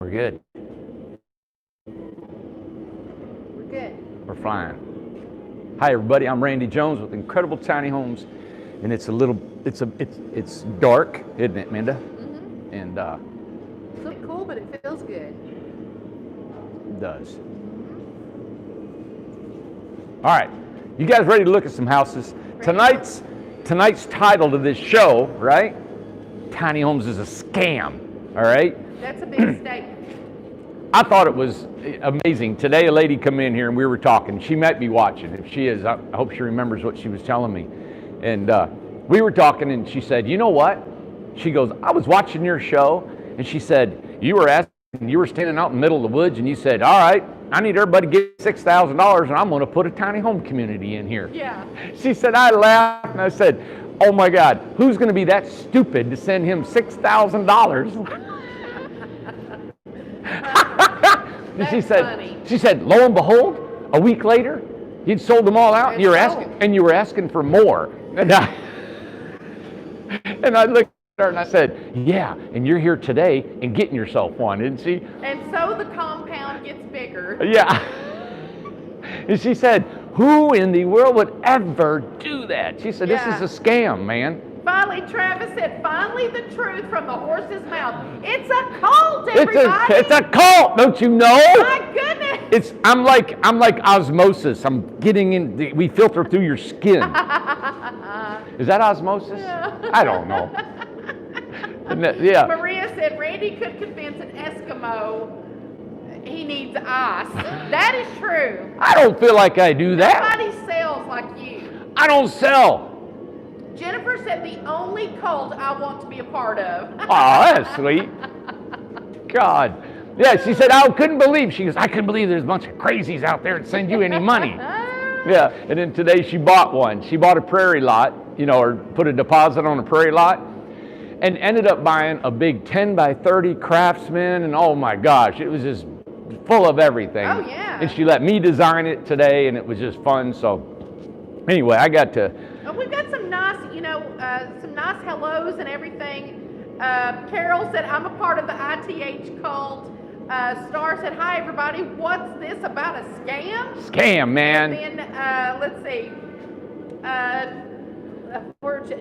We're good. We're good. We're flying. Hi everybody, I'm Randy Jones with Incredible Tiny Homes, and it's dark, isn't it, Minda? Mm-hmm. And It's a bit cool, but it feels good. it does. All right, you guys ready to look at some houses? Tonight's title to this show, right? Tiny Homes is a scam. All right. That's a big statement. I thought it was amazing. Today a lady come in here and we were talking. She might be watching. If she is, I hope she remembers what she was telling me. And we were talking and she said, you know what? She goes, I was watching your show and she said, you were standing out in the middle of the woods and you said, all right, I need everybody to get $6,000 and I'm going to put a tiny home community in here. Yeah. She said, I laughed and I said, oh my God, who's going to be that stupid to send him $6,000? She said, lo and behold, a week later, you'd sold them all out, and you were asking for more. And I looked at her and I said, yeah, and you're here today and getting yourself one, isn't she? And so the compound gets bigger. Yeah. And she said, who in the world would ever do that? She said, this is a scam, man. Finally, Travis said, finally the truth from the horse's mouth. It's a cult, everybody. It's a cult, don't you know? My goodness. I'm like osmosis. I'm getting in, we filter through your skin. Is that osmosis? Yeah. I don't know. Yeah. Maria said, Randy could convince an Eskimo he needs ice. That is true. I don't feel like I do that. Nobody sells like you. I don't sell. Jennifer said the only cult I want to be a part of. Oh, that's sweet. God. Yeah, she said, I couldn't believe there's a bunch of crazies out there that send you any money. Yeah, and then today she bought one. She bought a prairie lot, or put a deposit on a prairie lot, and ended up buying a big 10 by 30 Craftsman, and oh my gosh, it was just full of everything. Oh, yeah. And she let me design it today, and it was just fun. So anyway, I got to... We've got some nice, some nice hellos and everything. Carol said, I'm a part of the ITH cult. Star said, hi, everybody. What's this about a scam? Scam, man. And then, let's see.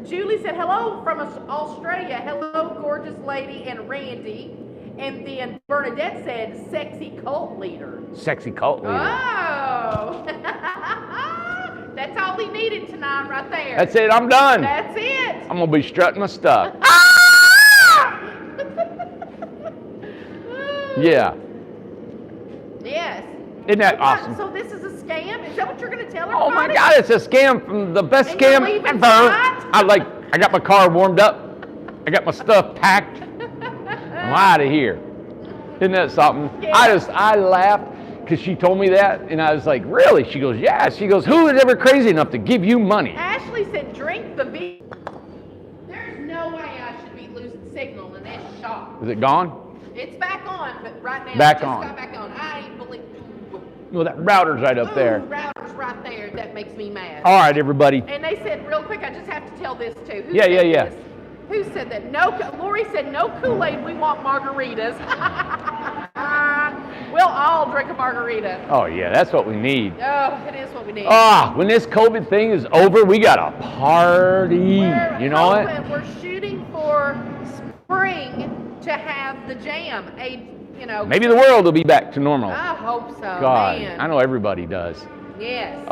Julie said, hello from Australia. Hello, gorgeous lady and Randy. And then Bernadette said, sexy cult leader. Sexy cult leader. Oh. That's all he needed tonight right there. That's it. I'm done. That's it. I'm going to be strutting my stuff. Yeah. Yes. Isn't that awesome? So this is a scam? Is that what you're going to tell Oh everybody? my God, it's a scam from the best And scam you're leaving ever. tonight? I got my car warmed up. I got my stuff packed. I'm out of here. Isn't that something? Yeah. I laughed because she told me that, and I was like, really? She goes, yeah. She goes, who is ever crazy enough to give you money? Ashley said, drink the V. There's no way I should be losing signal in this shop. Is it gone? It's back on, but right now Back it just on. got back on. I ain't believe. Well, that router's right up there. Router's right there. That makes me mad. All right, everybody. And they said, real quick, I just have to tell this too. Who Yeah. said this? Who said that? No, Lori said, no Kool-Aid, we want margaritas. We'll all drink a margarita. Oh, yeah, that's what we need. Oh, it is what we need. When this COVID thing is over, we got a party. You know what? We're shooting for spring to have the jam. Maybe the world will be back to normal. I hope so. God, man. I know everybody does. Yes.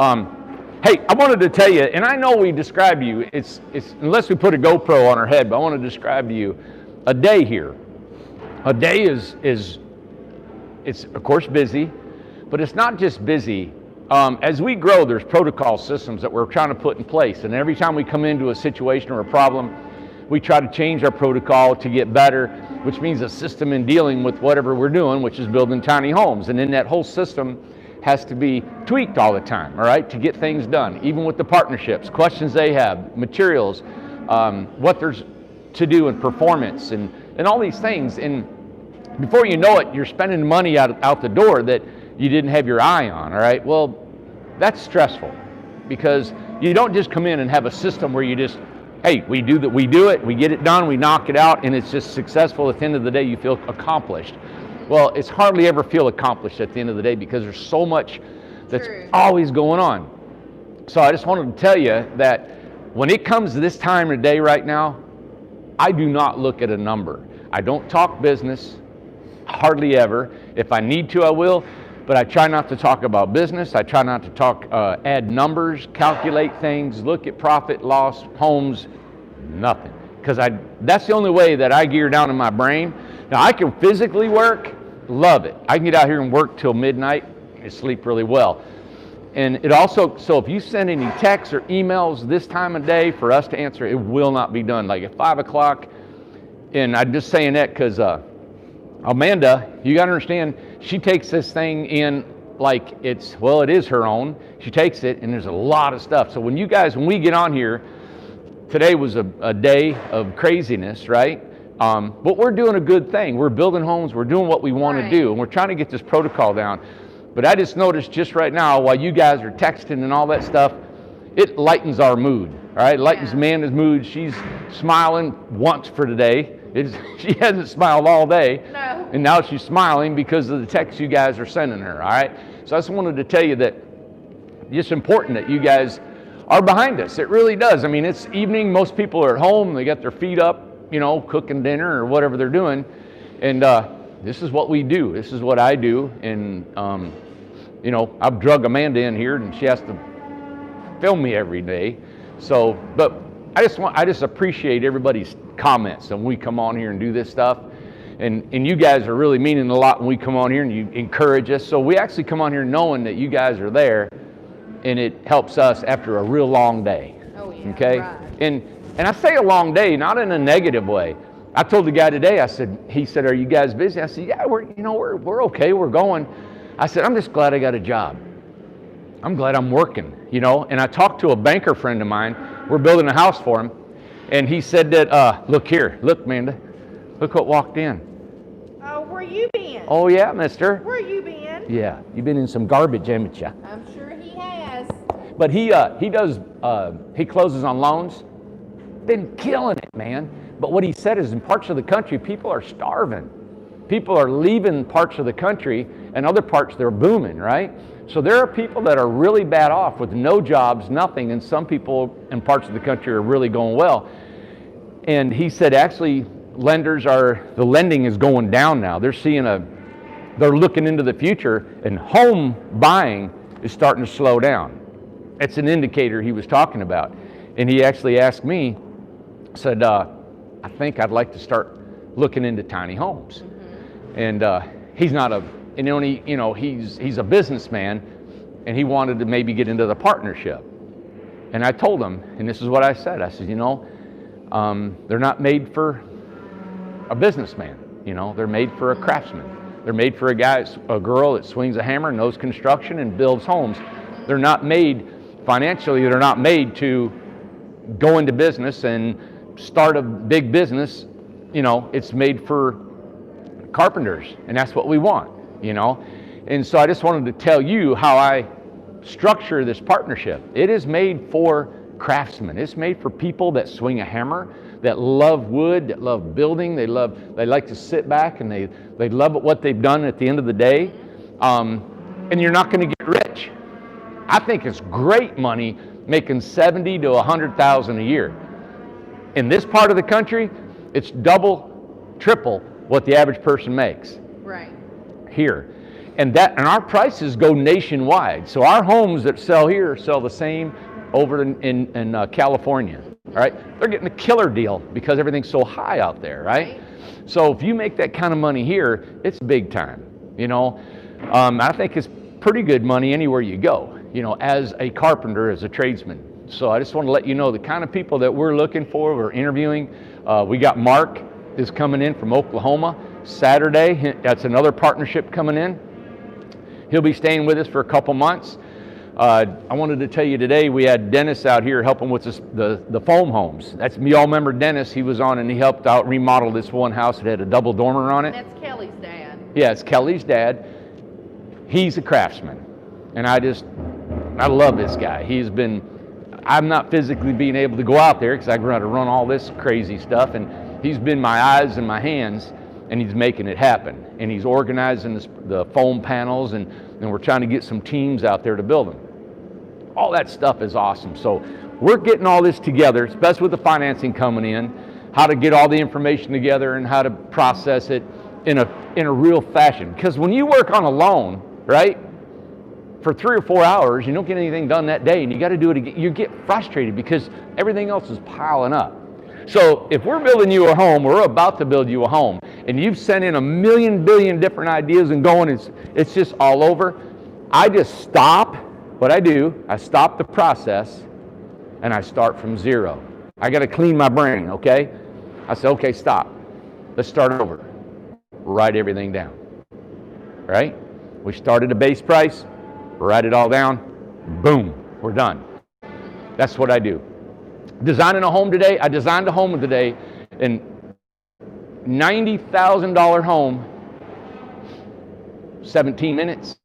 Hey, I wanted to tell you, and I know we describe you, it's unless we put a GoPro on our head, but I want to describe to you a day here. A day is it's of course busy, but it's not just busy. As we grow, there's protocol systems that we're trying to put in place, and every time we come into a situation or a problem, we try to change our protocol to get better, which means a system in dealing with whatever we're doing, which is building tiny homes. And then that whole system has to be tweaked all the time, all right, to get things done, even with the partnerships, questions they have, materials, what there's to do in performance, and all these things. And before you know it, you're spending money out the door that you didn't have your eye on, all right? Well, that's stressful because you don't just come in and have a system where you just, hey, we do it, we get it done, we knock it out, and it's just successful. At the end of the day, you feel accomplished. Well, it's hardly ever feel accomplished at the end of the day because there's so much that's True. always going on. So I just wanted to tell you that when it comes to this time of day right now, I do not look at a number. I don't talk business, hardly ever. If I need to, I will, but I try not to talk about business. I try not to talk, add numbers, calculate things, look at profit, loss, homes, nothing. Because that's the only way that I gear down in my brain. Now, I can physically work, love it. I can get out here and work till midnight and sleep really well. And it also, so if you send any texts or emails this time of day for us to answer, it will not be done. Like at 5 o'clock, and I'm just saying that because Amanda, you got to understand, she takes this thing in like it is her own. She takes it, and there's a lot of stuff. So when we get on here, today was a day of craziness, right? But we're doing a good thing. We're building homes. We're doing what we want to do, and we're trying to get this protocol down. But I just noticed just right now, while you guys are texting and all that stuff, it lightens our mood, all right? It lightens Amanda's mood. She's smiling once for today. She hasn't smiled all day. No. And now she's smiling because of the texts you guys are sending her, all right? So I just wanted to tell you that it's important that you guys are behind us. It really does. I mean, it's evening. Most people are at home. They got their feet up, cooking dinner or whatever they're doing. And this is what we do. This is what I do. And, I've drug Amanda in here, and she has to film me every day. So, but I just appreciate everybody's comments when we come on here and do this stuff. And you guys are really meaning a lot when we come on here and you encourage us. So we actually come on here knowing that you guys are there, and it helps us after a real long day. Oh, yeah. Okay? Right. And I say a long day, not in a negative way. I told the guy today, he said, "Are you guys busy?" I said, "Yeah, we're okay, we're going." I said, "I'm just glad I got a job. I'm glad I'm working, And I talked to a banker friend of mine. We're building a house for him. And he said that, look, Amanda, look what walked in. Oh, where you been? Oh, yeah, mister. Where you been? Yeah, you've been in some garbage, haven't you? I'm sure he has. But he closes on loans. Been killing it, man. But what he said is in parts of the country, people are starving. People are leaving parts of the country, and other parts they're booming, right? So there are people that are really bad off with no jobs, nothing, and some people in parts of the country are really going well. And he said actually the lending is going down now. They're looking into the future, and home buying is starting to slow down. It's an indicator he was talking about. And he actually asked me, said, I think I'd like to start looking into tiny homes. And he's a businessman, and he wanted to maybe get into the partnership. And I told him, and this is what I said. I said, they're not made for a businessman. They're made for a craftsman. They're made for a girl that swings a hammer, knows construction, and builds homes. They're not made financially. They're not made to go into business and start a big business. It's made for carpenters, and that's what we want, And so I just wanted to tell you how I structure this partnership. It is made for craftsmen. It's made for people that swing a hammer, that love wood, that love building. They like to sit back, and they love what they've done at the end of the day. And you're not going to get rich. I think it's great money making $70,000 to $100,000 a year. In this part of the country, it's double, triple what the average person makes. Right. Here. And our prices go nationwide. So our homes that sell here sell the same over in California. All right? They're getting a killer deal because everything's so high out there, right? So if you make that kind of money here, it's big time. I think it's pretty good money anywhere you go, as a carpenter, as a tradesman. So I just want to let you know the kind of people that we're looking for, we're interviewing. We got Mark is coming in from Oklahoma Saturday. That's another partnership coming in. He'll be staying with us for a couple months. I wanted to tell you today we had Dennis out here helping with the foam homes. You all remember Dennis? He was on and he helped out remodel this one house that had a double dormer on it. That's Kelly's dad. Yeah, it's Kelly's dad. He's a craftsman, and I love this guy. I'm not physically being able to go out there because I got to run all this crazy stuff, and he's been my eyes and my hands, and he's making it happen. And he's organizing the foam panels, and we're trying to get some teams out there to build them. All that stuff is awesome. So we're getting all this together, especially with the financing coming in, how to get all the information together and how to process it in a real fashion. Because when you work on a loan, right, for 3 or 4 hours, you don't get anything done that day, and you got to do it again. You get frustrated because everything else is piling up. So if we're building you a home, we're about to build you a home, and you've sent in a million billion different ideas and going, it's just all over. I just stop. What I do, I stop the process, and I start from zero. I got to clean my brain, okay? I say, okay, stop. Let's start over. Write everything down, right? We start at a base price, write it all down, boom, we're done. That's what I do. Designing a home today, I designed a home today, and $90,000 home, 17 minutes,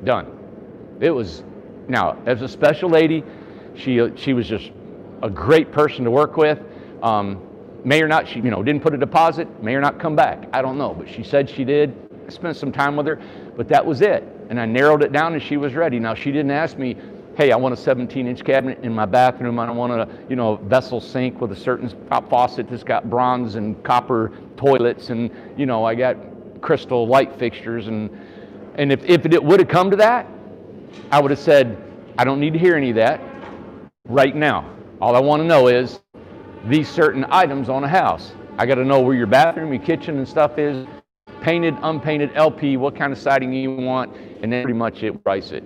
done. It was, now, as a special lady, she was just a great person to work with. May or not, she didn't put a deposit, may or not come back. I don't know, but she said she did. I spent some time with her, but that was it. And I narrowed it down and she was ready. Now, she didn't ask me, hey, I want a 17-inch cabinet in my bathroom. I don't want a vessel sink with a certain faucet that's got bronze and copper toilets, and I got crystal light fixtures. And if it would have come to that, I would have said, I don't need to hear any of that right now. All I want to know is these certain items on a house. I got to know where your bathroom, your kitchen and stuff is, painted, unpainted, LP, what kind of siding you want, and then pretty much it price it,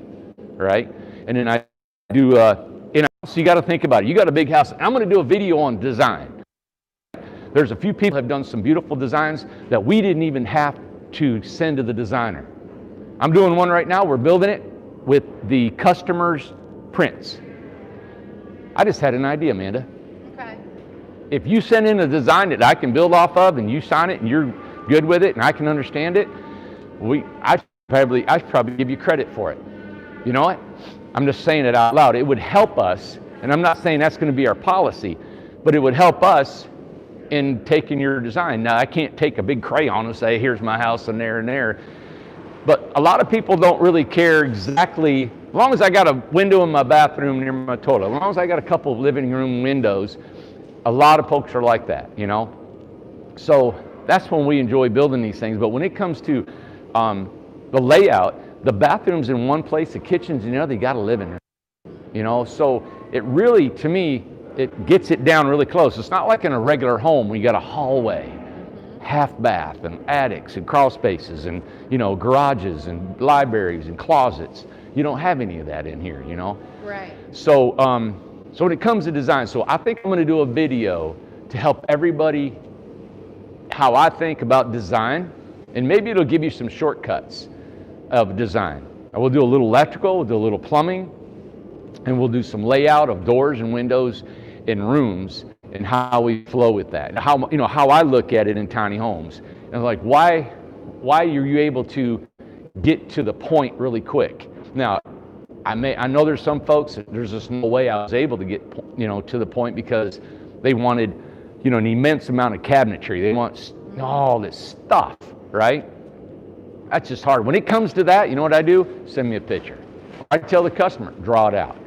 right? And then I do, so you got to think about it. You got a big house. I'm going to do a video on design. There's a few people have done some beautiful designs that we didn't even have to send to the designer. I'm doing one right now. We're building it with the customer's prints. I just had an idea, Amanda. Okay. If you send in a design that I can build off of and you sign it and you're good with it and I can understand it, I'd probably give you credit for it. You know what? I'm just saying it out loud. It would help us, and I'm not saying that's going to be our policy, but it would help us in taking your design. Now, I can't take a big crayon and say, here's my house and there and there. But a lot of people don't really care exactly, as long as I got a window in my bathroom near my toilet, as long as I got a couple of living room windows, a lot of folks are like that, So that's when we enjoy building these things. But when it comes to the layout, the bathroom's in one place, the kitchen's in the other, you got to live in there. So it really, to me, it gets it down really close. It's not like in a regular home where you got a hallway, half bath and attics and crawl spaces and garages and libraries and closets. You don't have any of that in here, Right. So so when it comes to design, so I think I'm going to do a video to help everybody how I think about design, and maybe it'll give you some shortcuts of design. I will do a little electrical, we'll do a little plumbing, and we'll do some layout of doors and windows in rooms and how we flow with that. How I look at it in tiny homes. And like, why are you able to get to the point really quick? Now, I know there's some folks, there's just no way I was able to get, to the point because they wanted, an immense amount of cabinetry. They want all this stuff, right? That's just hard. When it comes to that, you know what I do? Send me a picture. I tell the customer, draw it out.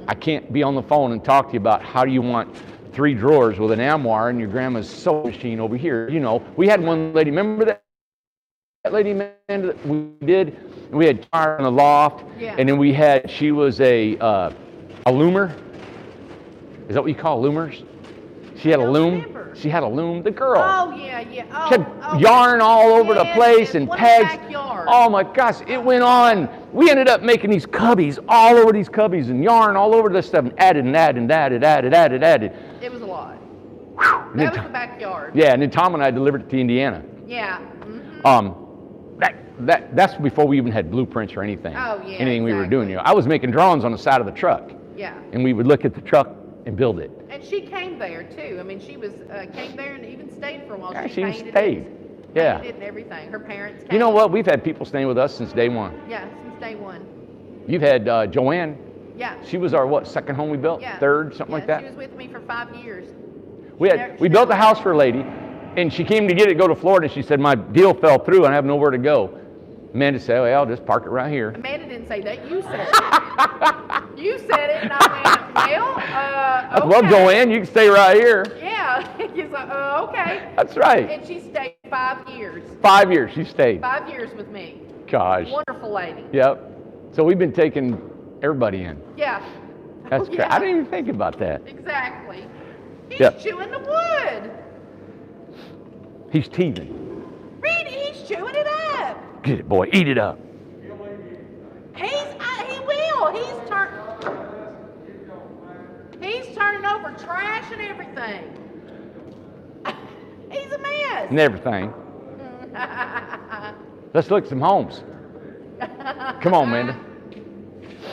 I can't be on the phone and talk to you about how do you want 3 drawers with an armoire and your grandma's sewing machine over here. We had one lady, remember that lady, man, that we did? We had fire in the loft, yeah. And then she was a loomer. Is that what you call loomers? She had a loom. Remember. She had a loom. The girl. Oh, yeah. Oh, she had yarn all over the place and pegs. Oh my gosh, it went on. We ended up making these cubbies, all over these cubbies, and yarn all over this stuff, and added. It was a lot. Whew. That was the backyard. Yeah, and then Tom and I delivered it to Indiana. Yeah. Mm-hmm. That's before we even had blueprints or anything. Oh, yeah. Anything we were doing. I was making drawings on the side of the truck. Yeah. And we would look at the truck and build it. And she came there too. I mean, she was came there and even stayed for a while. Yeah, she painted stayed. It, Yeah. painted it and everything. Her parents came. You know what? We've had people staying with us since day one. Yeah, since day one. You've had Joanne. Yeah. She was our second home we built? Yeah. Third, something like that? She was with me for 5 years. We built a house for a lady, And she came to get it, go to Florida, and she said, my deal fell through and I have nowhere to go. Amanda said, well, I'll just park it right here. Amanda didn't say that. You said it. You said it, and I went, well, okay. Well, Joanne, you can stay right here. Yeah. He's like, okay. That's right. And she stayed 5 years. 5 years she stayed. 5 years with me. Gosh. Wonderful lady. Yep. So we've been taking everybody in. Yeah. That's great. Yeah. I didn't even think about that. Exactly. He's Yep. chewing the wood. He's teething. Read it. He's chewing it up. Get it, boy. Eat it up. He will. He's turning over trash and everything. He's a mess. And everything. Let's look at some homes. Come on, Amanda.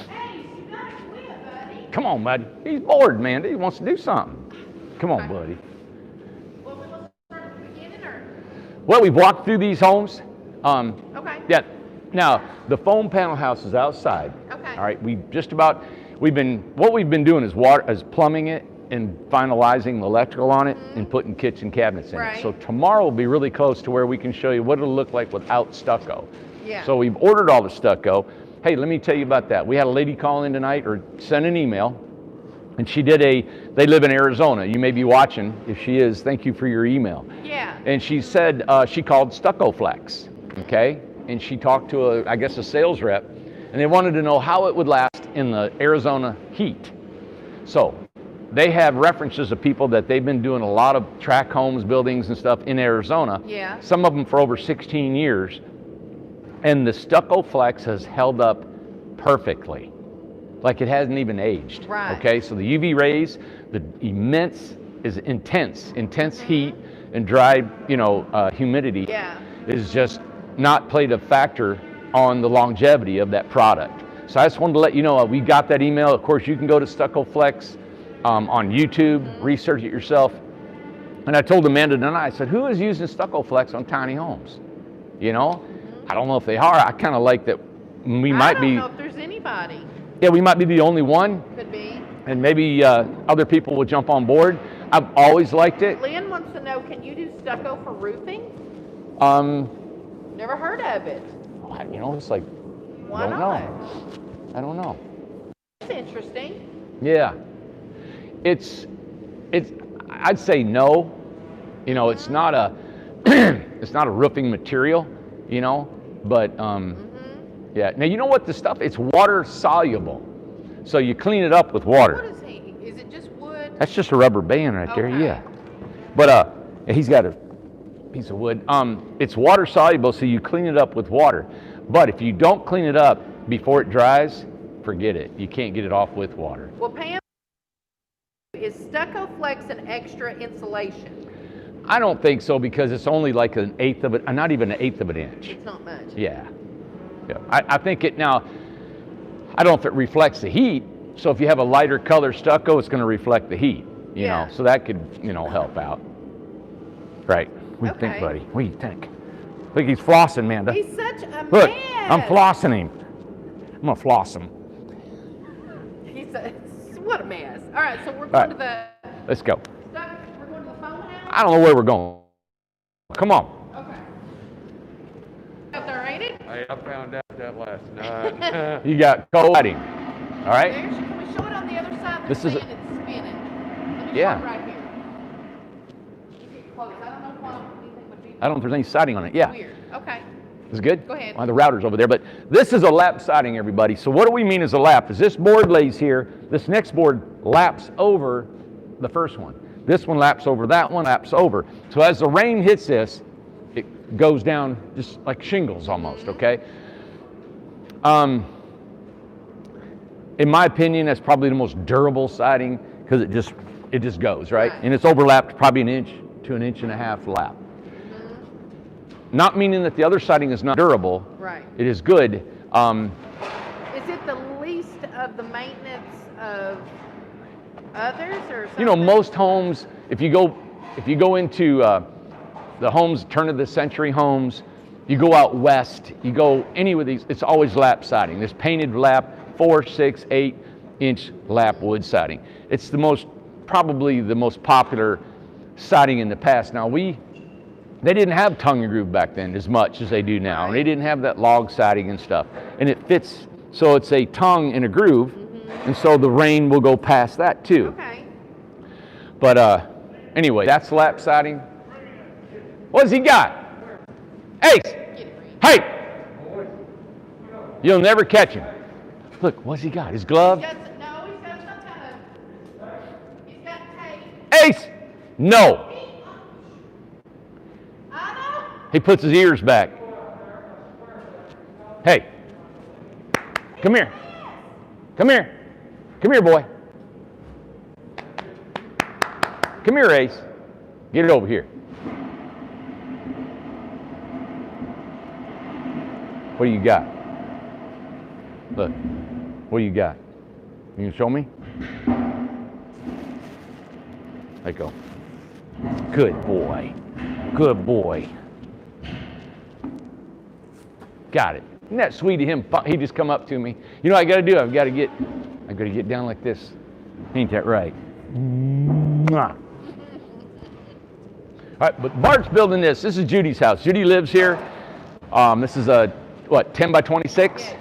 Hey, you gotta quit, buddy. Come on, buddy. He's bored, Amanda. He wants to do something. Come on, buddy. Well, we will start at the beginning, or? Well, we've walked through these homes. Okay. Yeah. Now, the foam panel house is outside. Okay. All right. What we've been doing is plumbing it and finalizing the electrical on it and putting kitchen cabinets in it. So tomorrow will be really close to where we can show you what it'll look like without stucco. Yeah. So we've ordered all the stucco. Hey, let me tell you about that. We had a lady call in tonight or send an email, and they live in Arizona. You may be watching. If she is, thank you for your email. Yeah. And she said she called Stucco Flex, okay? And she talked to a sales rep, and they wanted to know how it would last in the Arizona heat. So they have references of people that they've been doing a lot of tract homes, buildings and stuff in Arizona. Yeah. Some of them for over 16 years. And the Stucco Flex has held up perfectly. Like it hasn't even aged. Right. Okay, so the UV rays, the intense heat and dry, humidity is just not played a factor on the longevity of that product. So I just wanted to let you know we got that email. Of course, you can go to Stucco Flex on YouTube, research it yourself. And I told Amanda tonight, I said, who is using Stucco Flex on tiny homes? I don't know if they are. I kind of like that we might be. I don't know if there's anybody. Yeah, we might be the only one. Could be. And maybe other people will jump on board. I've always liked it. Lynn wants to know, can you do stucco for roofing? Never heard of it. It's like, Why I don't not? know. I don't know. It's interesting. Yeah. I'd say no. It's not a it's not a roofing material, but yeah. Now you know what the stuff, it's water soluble. So you clean it up with water. What is he? Is it just wood? That's just a rubber band right there, Okay. yeah. But he's got a piece of wood. It's water soluble, so you clean it up with water. But if you don't clean it up before it dries, forget it. You can't get it off with water. Well, Pam, is Stucco Flex an extra insulation? I don't think so, because it's only like an eighth of it, not even an eighth of an inch. It's not much. Yeah. I think it now, I don't know if it reflects the heat. So if you have a lighter color stucco, it's going to reflect the heat, you know. So that could, help out. Right. What do you think, buddy? What do you think? Look, he's flossing, Amanda. He's such a Look, man. I'm flossing him. I'm going to floss him. What a mess. All right, so we're going to the... Let's go. We're going to the phone house? I don't know where we're going. Come on. Okay. Out there, ain't it? I found out that last night. You got co-lighting. All right? Can we show it on the other side? This is it's spinning. Let me Yeah. show it right here. You get close. I don't know why anything would be... I don't know if there's any siding on it. Yeah. Weird. Okay. Is it good? Go ahead. Well, the router's over there, but this is a lap siding, everybody. So what do we mean as a lap? Is this board lays here, this next board laps over the first one. This one laps over that one, laps over. So as the rain hits this, it goes down just like shingles almost, okay? In my opinion, that's probably the most durable siding, because it just goes, right? And it's overlapped probably an inch to an inch and a half lap. Not meaning that the other siding is not durable. Right. It is good. Is it the least of the maintenance of others, or something? Most homes, if you go into the homes, turn of the century homes, you go out west, you go any of these, it's always lap siding. There's painted lap, 4, 6, 8-inch lap wood siding. It's probably the most popular siding in the past. Now we They didn't have tongue and groove back then as much as they do now. And they didn't have that log siding and stuff. And it fits, so it's a tongue and a groove. And so the rain will go past that too. Okay. But anyway, that's lap siding. What's he got? Ace! Hey! You'll never catch him. Look, what's he got? His glove? He's got some kind of, he's got tape. Ace! No. I know. He puts his ears back. Hey. Come here. Come here. Come here, boy. Come here, Ace. Get it over here. What do you got? Look. What do you got? You can show me? There you go. Good boy. Good boy. Got it. Isn't that sweet of him? He just come up to me. You know what I got to do? I've got to get down like this. Ain't that right? Mwah. All right, but Bart's building this. This is Judy's house. Judy lives here. This is a, 10 by 26? Yeah,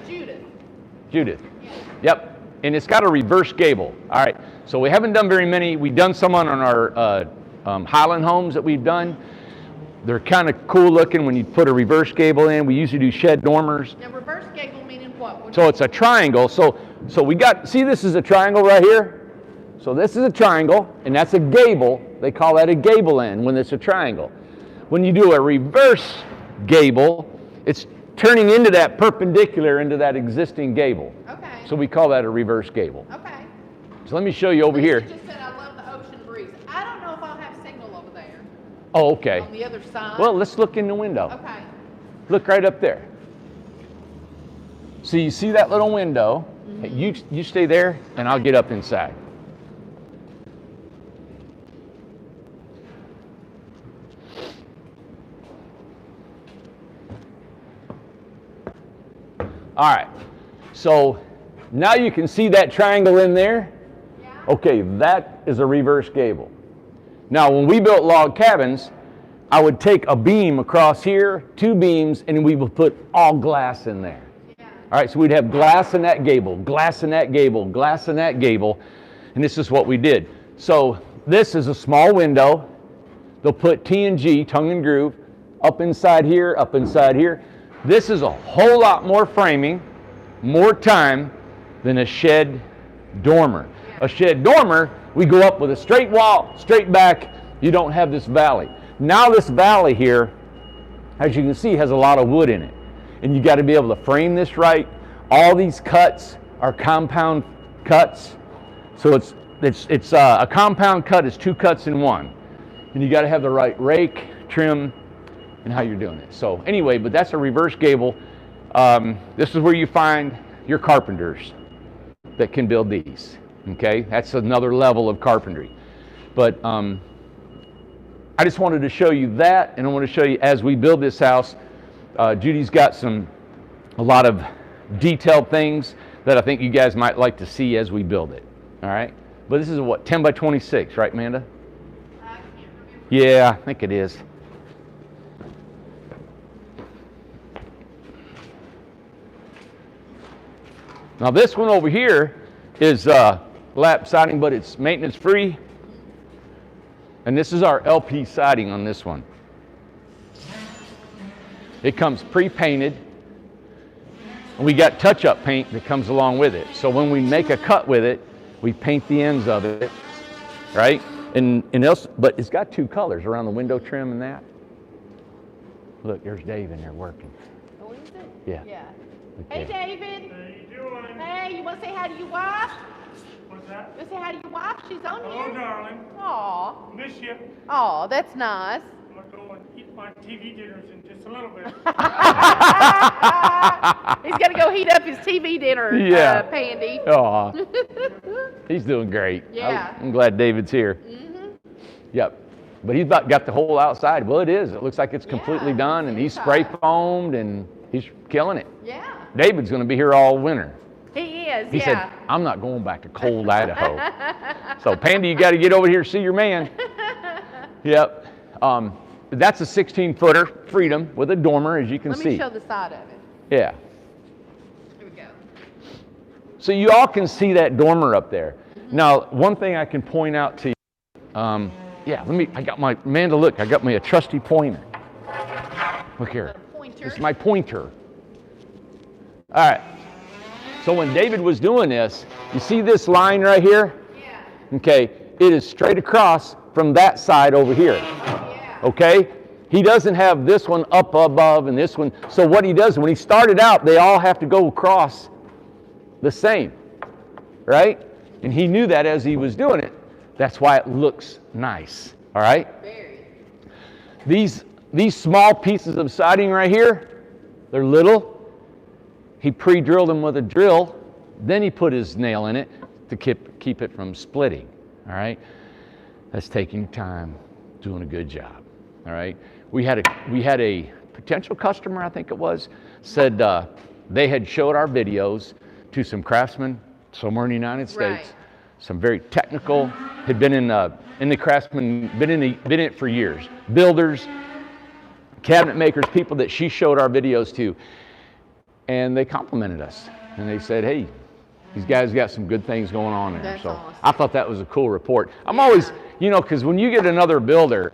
Judith. Yeah. Yep. And it's got a reverse gable. All right. So we haven't done very many. We've done some on our Highland homes that we've done. They're kind of cool looking when you put a reverse gable in. We usually do shed dormers. Now, reverse gable meaning what? So it's a triangle. So we got, see, this is a triangle right here. So this is a triangle, and that's a gable. They call that a gable end when it's a triangle. When you do a reverse gable, it's turning into that perpendicular into that existing gable. Okay. So we call that a reverse gable. Okay. So let me show you over here. You just said I love the ocean breeze. I don't know if I'll have signal over there. Oh, okay. On the other side. Well, let's look in the window. Okay. Look right up there. So you see that little window? Mm-hmm. You stay there, and I'll get up inside. All right, so now you can see that triangle in there. Yeah. Okay, that is a reverse gable. Now, when we built log cabins, I would take a beam across here, 2 beams, and we would put all glass in there. Yeah. All right, so we'd have glass in that gable, glass in that gable, glass in that gable, and this is what we did. So this is a small window. They'll put T&G, tongue and groove, up inside here, up inside here. This is a whole lot more framing, more time than a shed dormer. Yeah. A shed dormer, we go up with a straight wall, straight back. You don't have this valley. Now this valley here, as you can see, has a lot of wood in it. And you got to be able to frame this right. All these cuts are compound cuts. So it's a compound cut is 2 cuts in one. And you got to have the right rake, trim, and how you're doing it. So anyway, but that's a reverse gable. This is where you find your carpenters that can build these. Okay, that's another level of carpentry. But I just wanted to show you that, and I want to show you as we build this house. Judy's got a lot of detailed things that I think you guys might like to see as we build it. All right, but this is what, 10 by 26, right, Amanda? I can't remember. Yeah, I think it is. Now this one over here is lap siding, but it's maintenance free. And this is our LP siding on this one. It comes pre-painted. And we got touch-up paint that comes along with it. So when we make a cut with it, we paint the ends of it, right? But it's got 2 colors around the window trim and that. Look, there's Dave in there working. Oh, is it? Yeah. Yeah. Okay. Hey, David. How you doing? Hey, you want to say hi to your wife? What's that? You want to say hi to your wife? She's on Hello, here. darling. Aw. Miss you. Aw, that's nice. I'm gonna go and eat my TV dinners in just a little bit. He's got to go heat up his TV dinner, Yeah. Pandy. Aw, he's doing great. Yeah. I'm glad David's here. Mm-hmm. Yep. But he's about got the whole outside. Well, it is. It looks like it's completely Yeah, done, and he's inside. spray foamed, and he's killing it. Yeah. David's going to be here all winter. He is, He yeah. said, I'm not going back to cold Idaho. So, Pandy, you got to get over here to see your man. Yep. that's a 16-footer Freedom with a dormer, as you can Let see. me show the side of it. Yeah. Here we go. So you all can see that dormer up there. Now, one thing I can point out to you, Amanda, look, I got me a trusty pointer. Look here. Pointer. It's my pointer. All right. So when David was doing this, you see this line right here? Yeah. Okay, it is straight across from that side over here. Yeah. Okay? He doesn't have this one up above and this one. So what he does, when he started out, they all have to go across the same, right? And he knew that as he was doing it. That's why it looks nice, all right? Very. These small pieces of siding right here, they're little. He pre-drilled them with a drill. Then he put his nail in it to keep it from splitting, all right? That's taking time, doing a good job, all right? We had a potential customer, I think it was, said they had showed our videos to some craftsmen somewhere in the United States, Right. some very technical, had been in the craftsman, been in it for years, builders, cabinet makers, people that she showed our videos to, and they complimented us, and they said, hey, these guys got some good things going on there. That's so awesome. I thought that was a cool report. I'm always, because when you get another builder,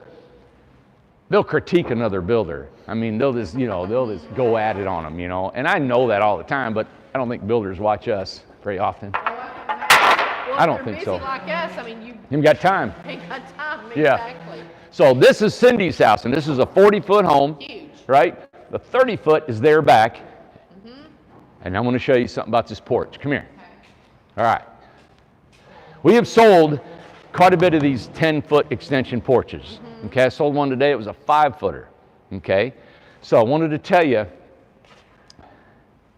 they'll critique another builder. I mean, they'll just go at it on them, and I know that all the time, but I don't think builders watch us very often. Well, I don't if think you're so. busy like us, I mean, you You've got time. ain't got time. Yeah. Exactly. So this is Cindy's house, and this is a 40-foot home, Huge. right? The 30-foot is their back, and I'm going to show you something about this porch. Come here. All right. We have sold quite a bit of these 10-foot extension porches. Okay, I sold one today. It was a 5-footer. Okay, so I wanted to tell you,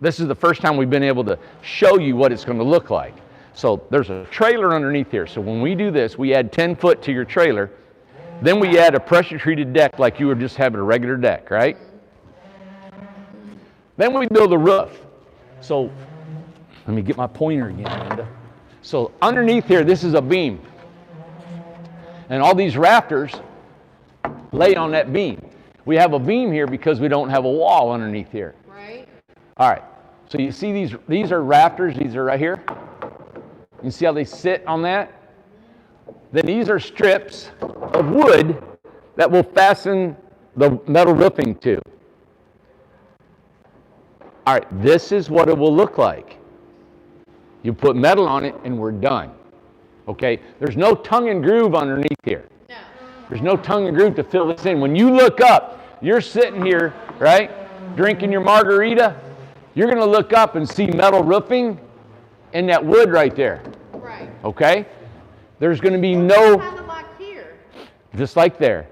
this is the first time we've been able to show you what it's going to look like. So there's a trailer underneath here. So when we do this, we add 10 foot to your trailer. Then we add a pressure-treated deck like you were just having a regular deck, right? Then we build a roof. So let me get my pointer again, Linda. So underneath here, this is a beam. And all these rafters lay on that beam. We have a beam here because we don't have a wall underneath here. Right. All right. So you see these are rafters. These are right here. You see how they sit on that? Then these are strips of wood that will fasten the metal roofing to. All right, this is what it will look like. You put metal on it and we're done. Okay? There's no tongue and groove underneath here. No. There's no tongue and groove to fill this in. When you look up, you're sitting here, right, drinking your margarita, you're going to look up and see metal roofing and that wood right there. Right. Okay? There's going to be Kind no, of like here. just like there.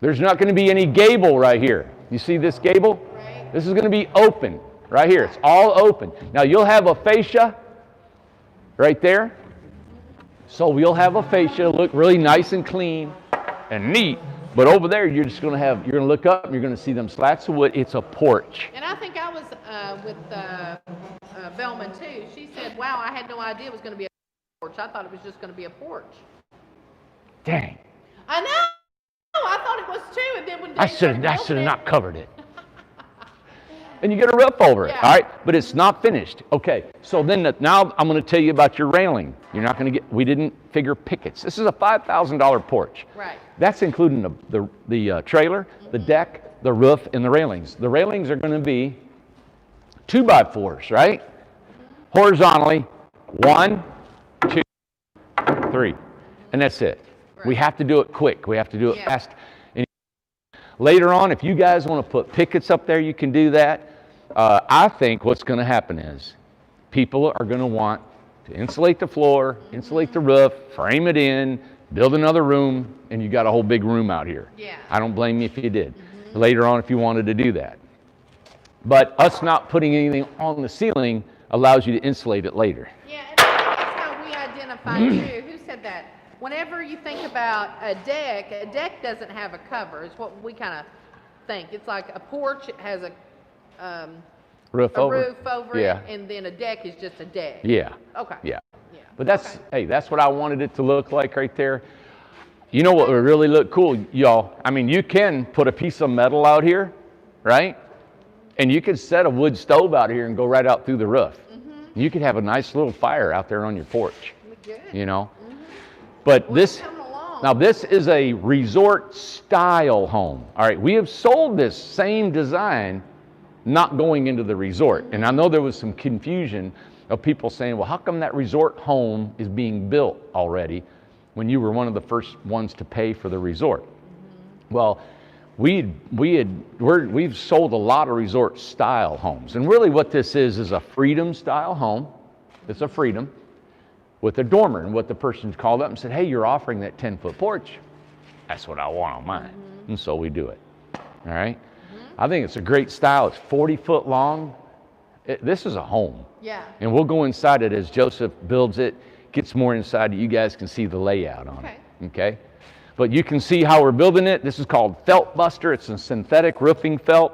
There's not going to be any gable right here. You see this gable? Right. This is going to be open right here. It's all open. Now you'll have a fascia right there. So we'll have a fascia look really nice and clean and neat. But over there, you're going to look up and you're going to see them slats of wood. It's a porch. And I think I was with Velma too. She said, wow, I had no idea it was going to be a porch. I thought it was just going to be a porch. Dang. I know. I thought it was too. And then when I Dave should built have it- not covered it. And you get a roof over it, Yeah. all right? But it's not finished. Okay, so then now I'm going to tell you about your railing. You're not going to we didn't figure pickets. This is a $5,000 porch. Right. That's including the trailer, the deck, the roof, and the railings. The railings are going to be 2x4s, right? Horizontally, 1, 2, 3, and that's it. Right. We have to do it quick. We have to do it Yeah. fast. And later on, if you guys want to put pickets up there, you can do that. I think what's going to happen is people are going to want to insulate the floor, insulate the roof, frame it in, build another room, and you got a whole big room out here. Yeah. I don't blame you if you did. Later on, if you wanted to do that. But us not putting anything on the ceiling allows you to insulate it later. Yeah, and that's how we identify too. Who said that? Whenever you think about a deck doesn't have a cover. It's what we kind of think. It's like a porch, it has a Roof over? roof over Yeah. it, and then a deck is just a deck. Yeah. Okay. Yeah. Yeah. But that's, Okay. hey, that's what I wanted it to look like right there. You know what would really look cool, y'all? I mean, you can put a piece of metal out here, right? And you could set a wood stove out here and go right out through the roof. You could have a nice little fire out there on your porch, Good. you know? But Well, this, coming along. now this is a resort style home. All right, we have sold this same design not going into the resort. And I know there was some confusion of people saying, well, how come that resort home is being built already when you were one of the first ones to pay for the resort? Well, we've sold a lot of resort style homes. And really what this is a freedom style home. It's a freedom with a dormer. And what the person called up and said, hey, you're offering that 10-foot porch. That's what I want on mine. And so we do it. All right. I think it's a great style. It's 40 foot long. This is a home. Yeah. And we'll go inside it as Joseph builds it, gets more inside it. You guys can see the layout on it. Okay. But you can see how we're building it. This is called Felt Buster. It's a synthetic roofing felt.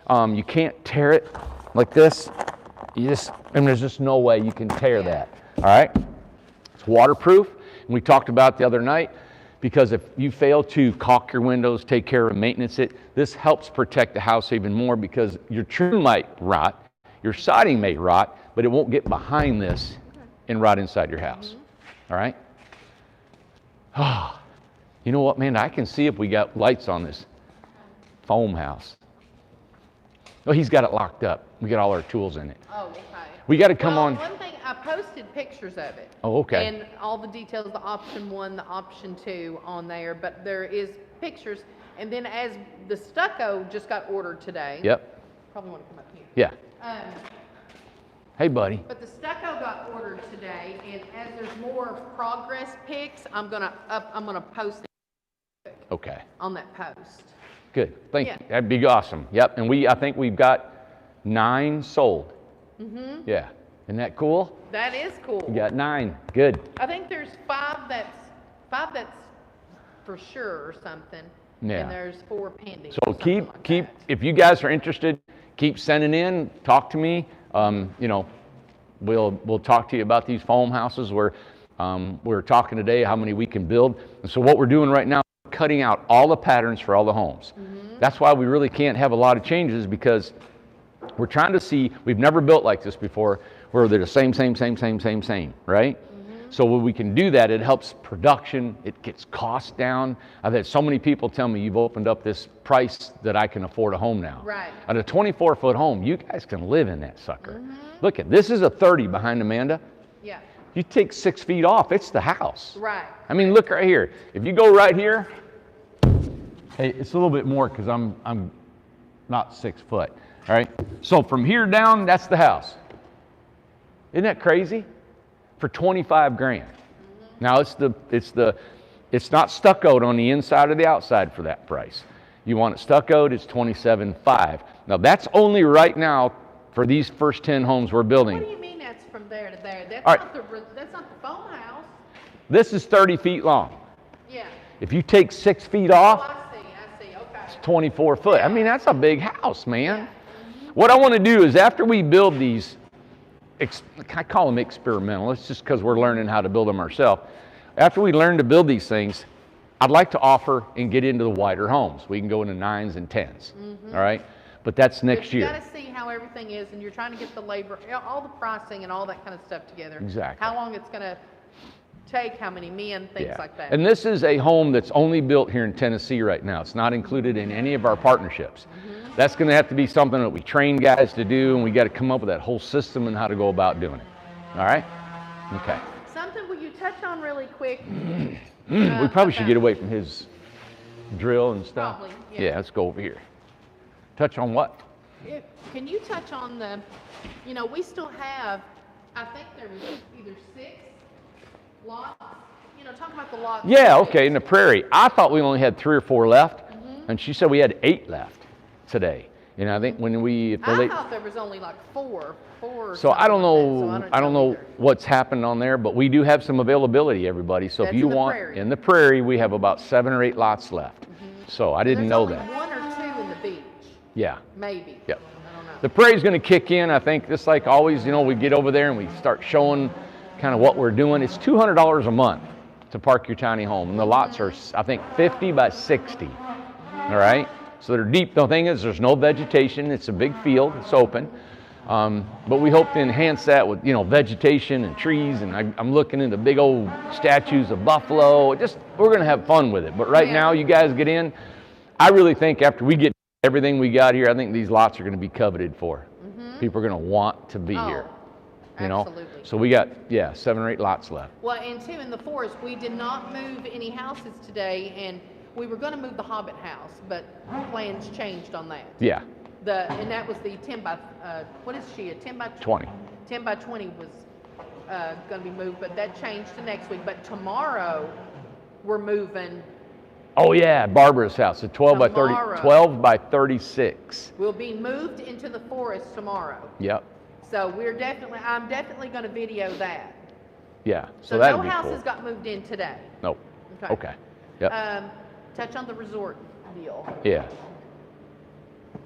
You can't tear it like this. And there's just no way you can tear that. All right. It's waterproof. And we talked about the other night, because if you fail to caulk your windows, take care of maintenance it, this helps protect the house even more, because your trim might rot, your siding may rot, but it won't get behind this and rot inside your house. All right. You know what, man? I can see if we got lights on this foam house. Oh, he's got it locked up. We got all our tools in it. Oh, okay. We got to come on. One thing, I posted pictures of it. Oh, okay. And all the details, the option 1, the option 2 on there, but there is pictures. And then as the stucco just got ordered today. Yep. Probably want to come up here. Yeah. Hey, buddy. But the stucco got ordered today, and as there's more progress pics, I'm gonna post it Okay. on that post. Good. Thank Yeah. you. That'd be awesome. Yep. And I think we've got 9 sold. Yeah. Isn't that cool? That is cool. We got 9. Good. I think there's 5 that's for sure or something. Yeah. And there's 4 pending. So or something keep. like that. If you guys are interested, keep sending in. Talk to me. You know, we'll talk to you about these foam houses. We're talking today how many we can build. And so what we're doing right now, cutting out all the patterns for all the homes. That's why we really can't have a lot of changes, because we're trying to see, we've never built like this before, where they're the same, right? So when we can do that, it helps production, it gets costs down. I've had so many people tell me, you've opened up this price that I can afford a home now. Right. At a 24-foot home, you guys can live in that sucker. Look at, this is a 30 behind Amanda. Yeah. You take 6 feet off, it's the house. Right. I mean, look right here. If you go right here, hey, it's a little bit more because I'm not 6 foot. All right. So from here down, that's the house. Isn't that crazy? For 25 grand. Now it's not stuccoed on the inside or the outside for that price. You want it stuccoed, it's 27.5. Now that's only right now for these first 10 homes we're building. What do you mean that's from there to there? That's All not that's not the foam house. This is 30 feet long. Yeah. If you take 6 feet Oh, off, I see, okay. it's 24 foot. I mean, that's a big house, man. What I want to do is, after we build these, I call them experimental, it's just because we're learning how to build them ourselves. After we learn to build these things, I'd like to offer and get into the wider homes. We can go into 9s and 10s, all right? But that's next You year. got to see how everything is, and you're trying to get the labor, all the pricing and all that kind of stuff together. Exactly. How long it's going to take, how many men, things like that. And this is a home that's only built here in Tennessee right now. It's not included in any of our partnerships. That's going to have to be something that we train guys to do, and we got to come up with that whole system and how to go about doing it. All right? Okay. Something will you touch on really quick? We probably should get away from his drill and stuff. Probably, Yeah, let's go over here. Touch on what? Can you touch on the, we still have, I think there was either 6 lots, talk about the lots. Yeah, okay, in the prairie. I thought we only had 3 or 4 left, and she said we had 8 left today. I think when I thought there was only like 4 or so I don't know, like that, so I don't know either. what's happened on there, but we do have some availability, everybody. So That's if you in the want, prairie. in the prairie, we have about 7 or 8 lots left. So I didn't know There's that. only 1 or 2 in the beach, Yeah. maybe. Yep. I don't know. The prairie's going to kick in, I think, just like always. We get over there and we start showing kind of what we're doing. It's $200 a month to park your tiny home. And the lots are, I think, 50 by 60. All right? So they're deep. The thing is, there's no vegetation. It's a big field. It's open. But we hope to enhance that with, vegetation and trees. And I'm looking into big old statues of buffalo. We're going to have fun with it. But right now, you guys get in. I really think after we get everything we got here, I think these lots are going to be coveted for. People are going to want to be here. Absolutely. So we got 7 or 8 lots left. Well, and too, in the forest, we did not move any houses today, and we were going to move the Hobbit house, but plans changed on that. Yeah. And that was the 10 by, what is she, a 10 by 20. 10 by 20 was going to be moved, but that changed to next week. But tomorrow, we're moving. Oh yeah, Barbara's house, a 12 by 30, 12 by 36. We'll be moved into the forest tomorrow. Yep. So I'm definitely going to video that. Yeah. So that'd no be houses cool. got moved in today. Nope. Okay. Yep. Touch on the resort deal. Yeah.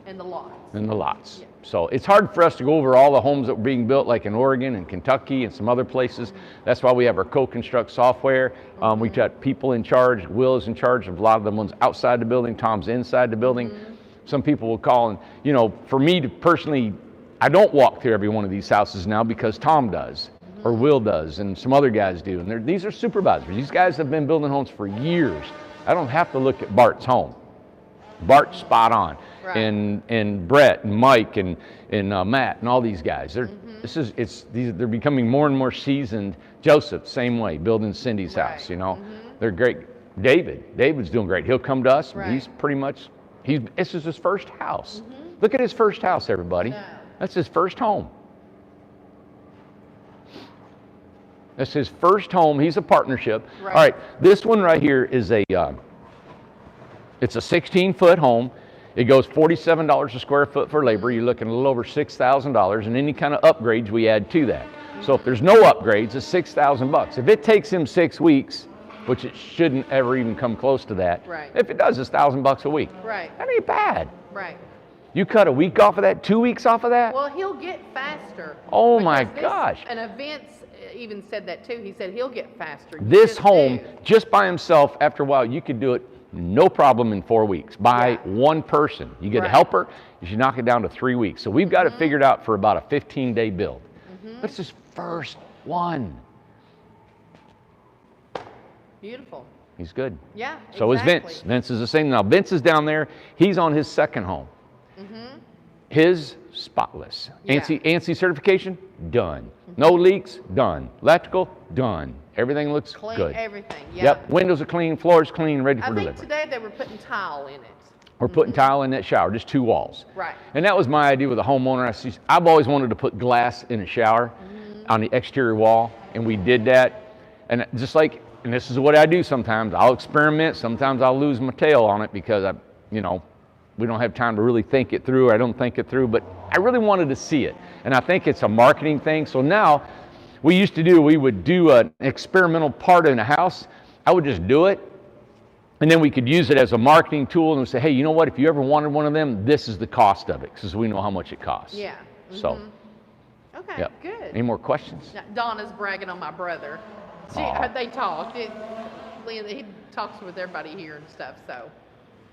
And the lots. And the lots. Yeah. So it's hard for us to go over all the homes that were being built, like in Oregon and Kentucky and some other places. That's why we have our co-construct software. We've got people in charge. Will is in charge of a lot of the ones outside the building. Tom's inside the building. Some people will call and, for me to personally, I don't walk through every one of these houses now because Tom does, or Will does, and some other guys do. And these are supervisors. These guys have been building homes for years. I don't have to look at Bart's home. Bart's spot on. Right. And Brett and Mike and Matt and all these guys. They're becoming more and more seasoned. Joseph, same way, building Cindy's house, They're great. David's doing great. He'll come to us. Right. He's pretty much, this is his first house. Look at his first house, everybody. No. That's his first home. That's his first home. He's a partnership. Right. All right, this one right here is it's a 16-foot home. It goes $47 a square foot for labor. You're looking a little over $6,000, and any kind of upgrades we add to that. So if there's no upgrades, it's $6,000. If it takes him 6 weeks, which it shouldn't ever even come close to that. Right. If it does, it's $1,000 a week. Right. That ain't bad. Right. You cut a week off of that, 2 weeks off of that? Well, he'll get faster. Oh my because gosh. And Vince even said that too. He said he'll get faster. You This just home, do. just by himself, after a while, you could do it no problem in 4 weeks by Yeah. one person. You get a Right. helper, you should knock it down to 3 weeks. So we've got it figured out for about a 15-day build. That's his first one. Beautiful. He's good. Yeah. So is exactly. Vince. Vince is the same. Now Vince is down there. He's on his second home. His spotless. Yeah. ANSI certification, done. No leaks, done. Electrical, done. Everything looks Clean good. everything. Yeah. Yep. Windows are clean, floors clean, ready for I think delivery. today they were putting tile in it. We're putting tile in that shower, just 2 walls. Right. And that was my idea with the homeowner. I've always wanted to put glass in a shower on the exterior wall, and we did that. And just like, and this is what I do sometimes, I'll experiment, sometimes I'll lose my tail on it because we don't have time to really think it through, or I don't think it through, but I really wanted to see it. And I think it's a marketing thing. So now, we would do an experimental part in a house. I would just do it, and then we could use it as a marketing tool and say, hey, you know what, if you ever wanted one of them, this is the cost of it, because we know how much it costs. Yeah. So, Okay, yep. good. Any more questions? Now, Donna's bragging on my brother. Aw. They talked. He talks with everybody here and stuff, so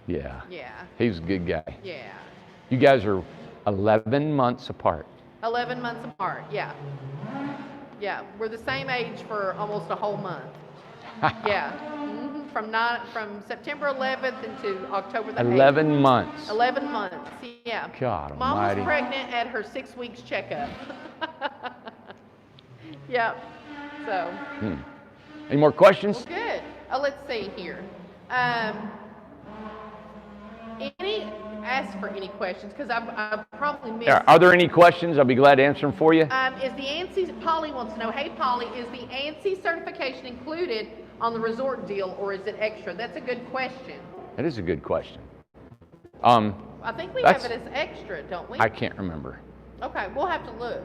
Yeah. yeah. He's a good guy. Yeah. You guys are 11 months apart. 11 months apart, yeah. Yeah, we're the same age for almost a whole month. Yeah. From September 11th into October the 8th. 11 months. 11 months, yeah. God Mom almighty. was pregnant at her 6 weeks checkup. Yep. So, Any more questions? well, good. Let's see here. Ask for any questions, because I probably missed. Are there any questions? I'll be glad to answer them for you. Is the ANSI, Polly wants to know, hey Polly, is the ANSI certification included on the resort deal, or is it extra? That's a good question. That is a good question. I think we have That's- it as extra, don't we? I can't remember. Okay, we'll have to look.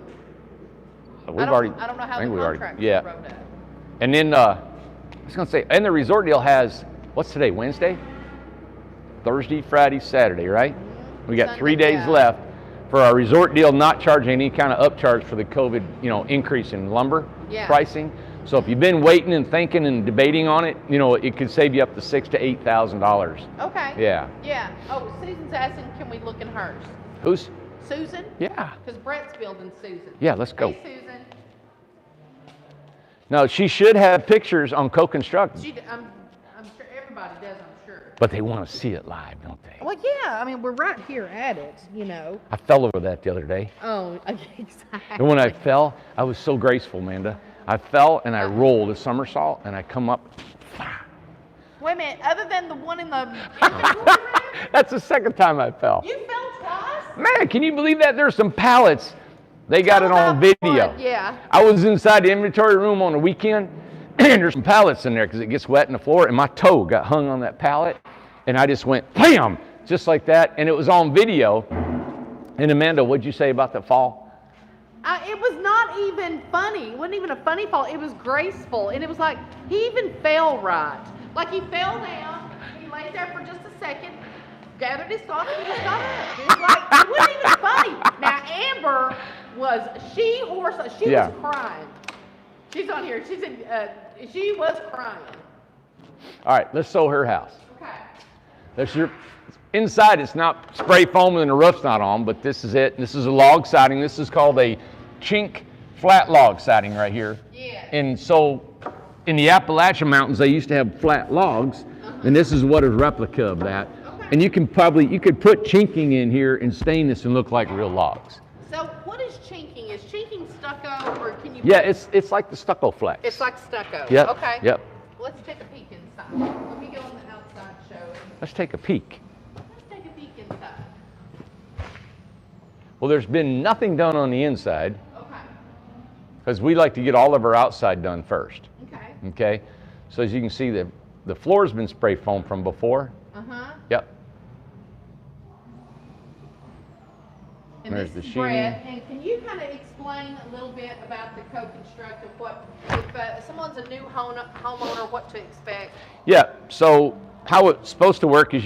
We've I already. don't know how I the think we already. contract's Yeah. wrote up. And then I was going to say, and the resort deal has, what's today, Wednesday? Thursday, Friday, Saturday, right? We got 3 Sunday, days yeah. left for our resort deal, not charging any kind of upcharge for the COVID, increase in lumber Yeah. pricing. So if you've been waiting and thinking and debating on it, you know, it could save you up to $6,000 to $8,000. Okay. Yeah. Yeah. Oh, Susan's asking, can we look in hers? Who's? Susan? Yeah. Because Brett's building Susan. Yeah, let's go. Hey, Susan. Now, she should have pictures on Co-Construct, I'm sure everybody does, I'm sure. but they want to see it live, don't they? Well, yeah, I mean, we're right here at it, you know. I fell over that the other day. Oh, exactly. And when I fell, I was so graceful, Amanda. I fell and I rolled a somersault and I come up. Wait a minute, other than the one in the inventory room, That's the second time I fell. you fell twice? Man, can you believe that? There's some pallets. They got Tell it on about the video. one, yeah. I was inside the inventory room on the weekend, and there's some pallets in there because it gets wet in the floor, and my toe got hung on that pallet, and I just went, bam, just like that, and it was on video. And Amanda, what'd you say about that fall? It was not even funny. It wasn't even a funny fall. It was graceful. And it was like, he even fell right. Like he fell down, he laid there for just a second, gathered his thoughts, and he just got up. It was like, it wasn't even funny. Now, Amber she Yeah. was crying. She's on here. She said, she was crying. All right, let's show her house. Okay. That's your, inside it's not spray foam and the roof's not on, but this is it. This is a log siding. This is called a chink flat log siding right here. Yeah. And so in the Appalachian Mountains, they used to have flat logs, and this is what is replica of that. Okay. And you could put chinking in here and stain this and look like real logs. So what is chinking? Is chinking stucco, or can you? Yeah, it's like the stucco flex. It's like stucco. Yep. Okay. Yep. Let's take a peek inside. Let me go on the outside show. Let's take a peek. Let's take a peek inside. Well, there's been nothing done on the inside Okay. because we like to get all of our outside done first. Okay. Okay, so as you can see, the floor's been spray foam from before. Uh-huh. Yep. And There's this the is Brett. sheeting. And can you kind of explain a little bit about the co-construct of what, if someone's a new homeowner, what to expect? Yeah. So how it's supposed to work is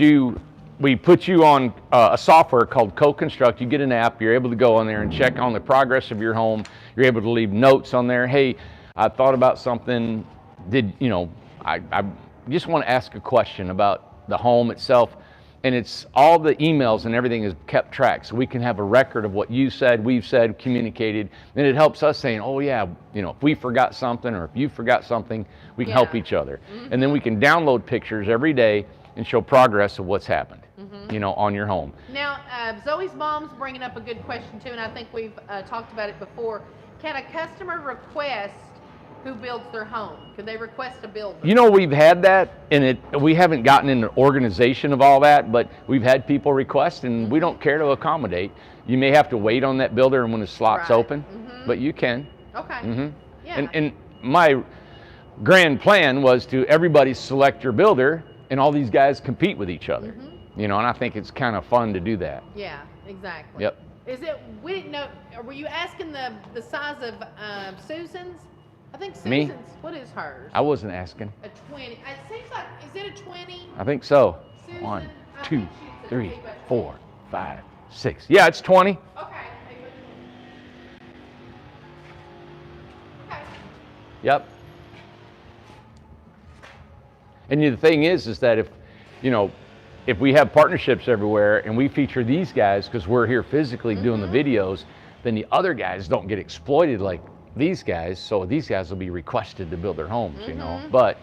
we put you on a software called Co-Construct. You get an app. You're able to go on there and check on the progress of your home. You're able to leave notes on there. Hey, I thought about something. I just want to ask a question about the home itself. And it's all the emails and everything is kept track. So we can have a record of what you said, we've said, communicated. And it helps us saying, oh yeah, if we forgot something or if you forgot something, we can help each other. Mm-hmm. And then we can download pictures every day and show progress of what's happened, on your home. Now, Zoe's mom's bringing up a good question too, and I think we've talked about it before. Can a customer request who builds their home? Could they request a builder? We've had that, and we haven't gotten in the organization of all that, but we've had people request, and we don't care to accommodate. You may have to wait on that builder and when the slot's open, but you can. Okay. Yeah. And my grand plan was to everybody select your builder, and all these guys compete with each other. And I think it's kind of fun to do that. Yeah, exactly. Yep. We didn't know, were you asking the size of Susan's? I think Susan's, Me? What is hers? I wasn't asking. A 20. It seems like, is it a 20? I think so. Susan, 1, I 2, think she's a 3, big one. 4, 5, 6. Yeah, it's 20. Okay. Okay. Yep. And the thing is that if we have partnerships everywhere and we feature these guys because we're here physically doing the videos, then the other guys don't get exploited like these guys. So these guys will be requested to build their homes, But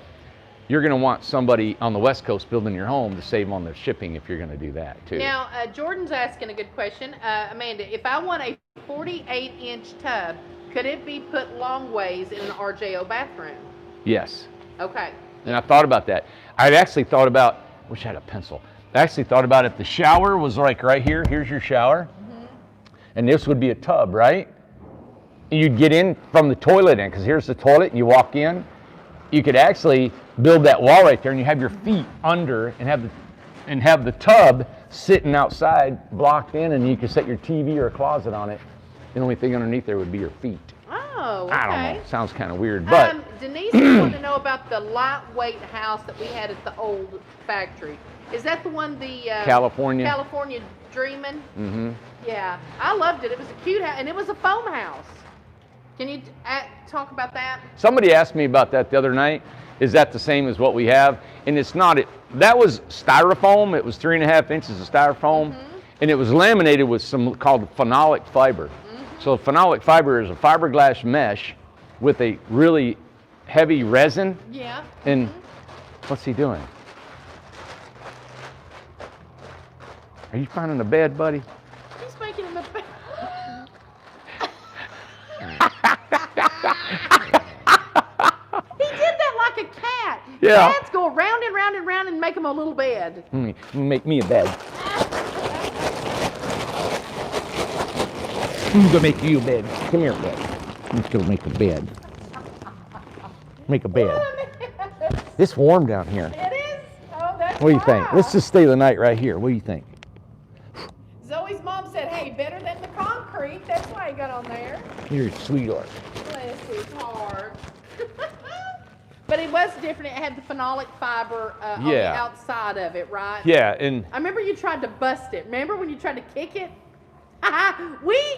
you're going to want somebody on the West Coast building your home to save on the shipping if you're going to do that too. Now, Jordan's asking a good question. Amanda, if I want a 48-inch tub, could it be put long ways in an RJO bathroom? Yes. Okay. And I thought about that. I'd actually thought about, wish I had a pencil. I actually thought about if the shower was like right here, here's your shower, and this would be a tub, right? You'd get in from the toilet in, because here's the toilet, and you walk in. You could actually build that wall right there, and you have your feet under, and have the tub sitting outside, blocked in, and you could set your TV or a closet on it. The only thing underneath there would be your feet. Oh, okay. I don't know. Sounds kind of weird, but Denise wanted to know about the lightweight house that we had at the old factory. Is that the one, the California Dreamin'? Yeah, I loved it. It was a cute house, and it was a foam house. Can you talk about that? Somebody asked me about that the other night. Is that the same as what we have? And it's not. That was styrofoam. It was 3.5 inches of styrofoam, and it was laminated with some called phenolic fiber. So phenolic fiber is a fiberglass mesh with a really heavy resin. Yeah. And what's he doing? Are you finding a bed, buddy? He's making him a bed. He did that like a cat. Yeah. Cats go round and round and round and make him a little bed. Make me a bed. I'm gonna make you a bed. Come here, bed. I'm just gonna make a bed. Make a bed. It's warm down here. It is? Oh, that's What do you think? Let's just stay the night right here. What do you think? Zoe's mom said, hey, better than the concrete. That's why he got on there. You're a sweetheart. Bless his heart. But it was different. It had the phenolic fiber on the Yeah. outside of it, right? Yeah, and I remember you tried to bust it. Remember when you tried to kick it?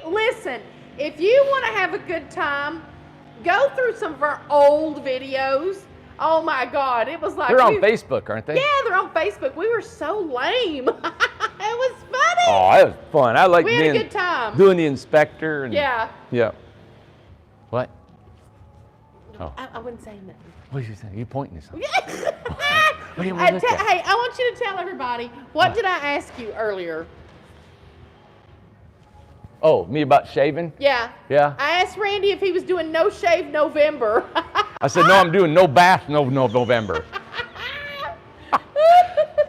Listen, if you want to have a good time, go through some of our old videos. Oh my God, it was like they're on Facebook, aren't they? Yeah, they're on Facebook. We were so lame. It was funny. Oh, that was fun. I like We had a good time. doing the inspector. And, Yeah. Yeah. What? Oh. I wouldn't say nothing. What are you saying? You pointing at something? Hey, What do you want to look at? I want you to tell everybody, what did I ask you earlier? Oh, me about shaving? Yeah. Yeah. I asked Randy if he was doing No Shave November. I said, no, I'm doing no bath no November.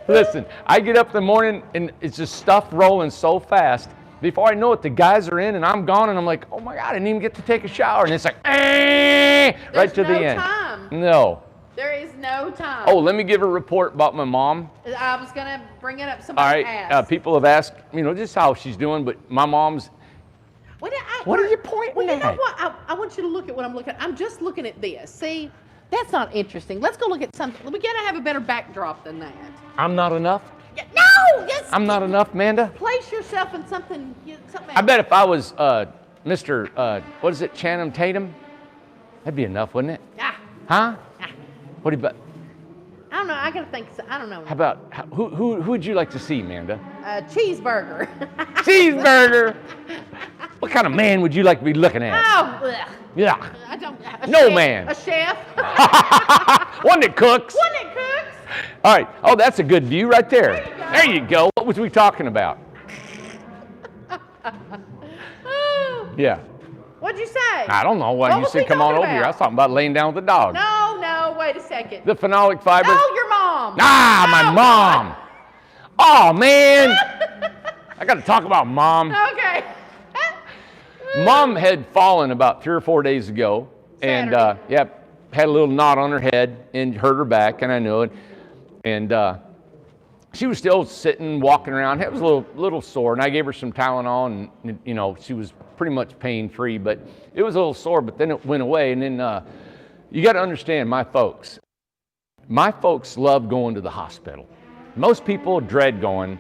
Listen, I get up in the morning and it's just stuff rolling so fast. Before I know it, the guys are in and I'm gone and I'm like, oh my God, I didn't even get to take a shower. And it's like, right to the end. Time. No. There is no time. Oh, let me give a report about my mom. I was going to bring it up. All Somebody right, asked. people have asked, just how she's doing, but my mom's, What are you pointing Well, you know at? what? I want you to look at what I'm looking at. I'm just looking at this. See, that's not interesting. Let's go look at something. We got to have a better backdrop than that. I'm not enough? Yeah, no! Yes! I'm not enough, Amanda? Place yourself in something else. I bet if I was Mr. What is it, Channing Tatum? That'd be enough, wouldn't it? Ah, Huh? ah. What do you, I don't know. I got to think. I don't know. how about, who would you like to see, Amanda? Cheeseburger. Cheeseburger! What kind of man would you like to be looking at? Oh, ugh. Yeah. I don't. No man. A chef. One that cooks. One that cooks. All right. Oh, that's a good view right there. There you go. There you go. What was we talking about? Oh, Yeah. what'd you say? I don't know. Why What you was said we come on talking over here. I about? was talking about laying down with the dog. No, wait a second. The phenolic fiber. No, your mom. My Oh, mom. Oh, man. I got to talk about mom. Okay. Mom had fallen about 3 or 4 days ago. And, Saturday. had a little knot on her head and hurt her back, and I knew it. And she was still sitting, walking around. It was a little sore, and I gave her some Tylenol, and, she was pretty much pain-free, but it was a little sore, but then it went away. And then you got to understand my folks. My folks love going to the hospital. Most people dread going.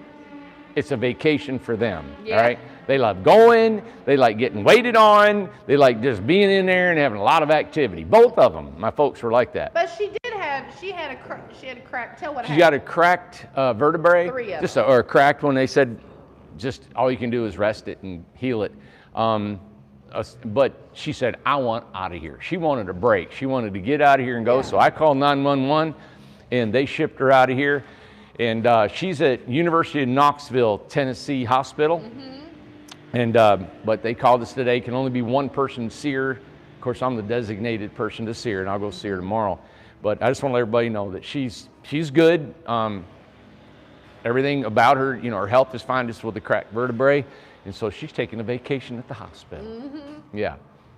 It's a vacation for them, Yeah. all right? They love going. They like getting waited on. They like just being in there and having a lot of activity. Both of them, my folks were like that. But she had a crack. Tell what She happened. got a cracked vertebrae. 3 of just them. or a cracked one. They said just all you can do is rest it and heal it. But she said, I want out of here. She wanted a break. She wanted to get out of here and go. Yeah. So I called 911 and they shipped her out of here. And she's at University of Knoxville, Tennessee Hospital. Mm-hmm. And but they called us today. Can only be one person to see her. Of course, I'm the designated person to see her, and I'll go see her tomorrow. But I just want to let everybody know that she's good. Everything about her, her health is fine, just with the cracked vertebrae, and so she's taking a vacation at the hospital. Mm-hmm. Yeah.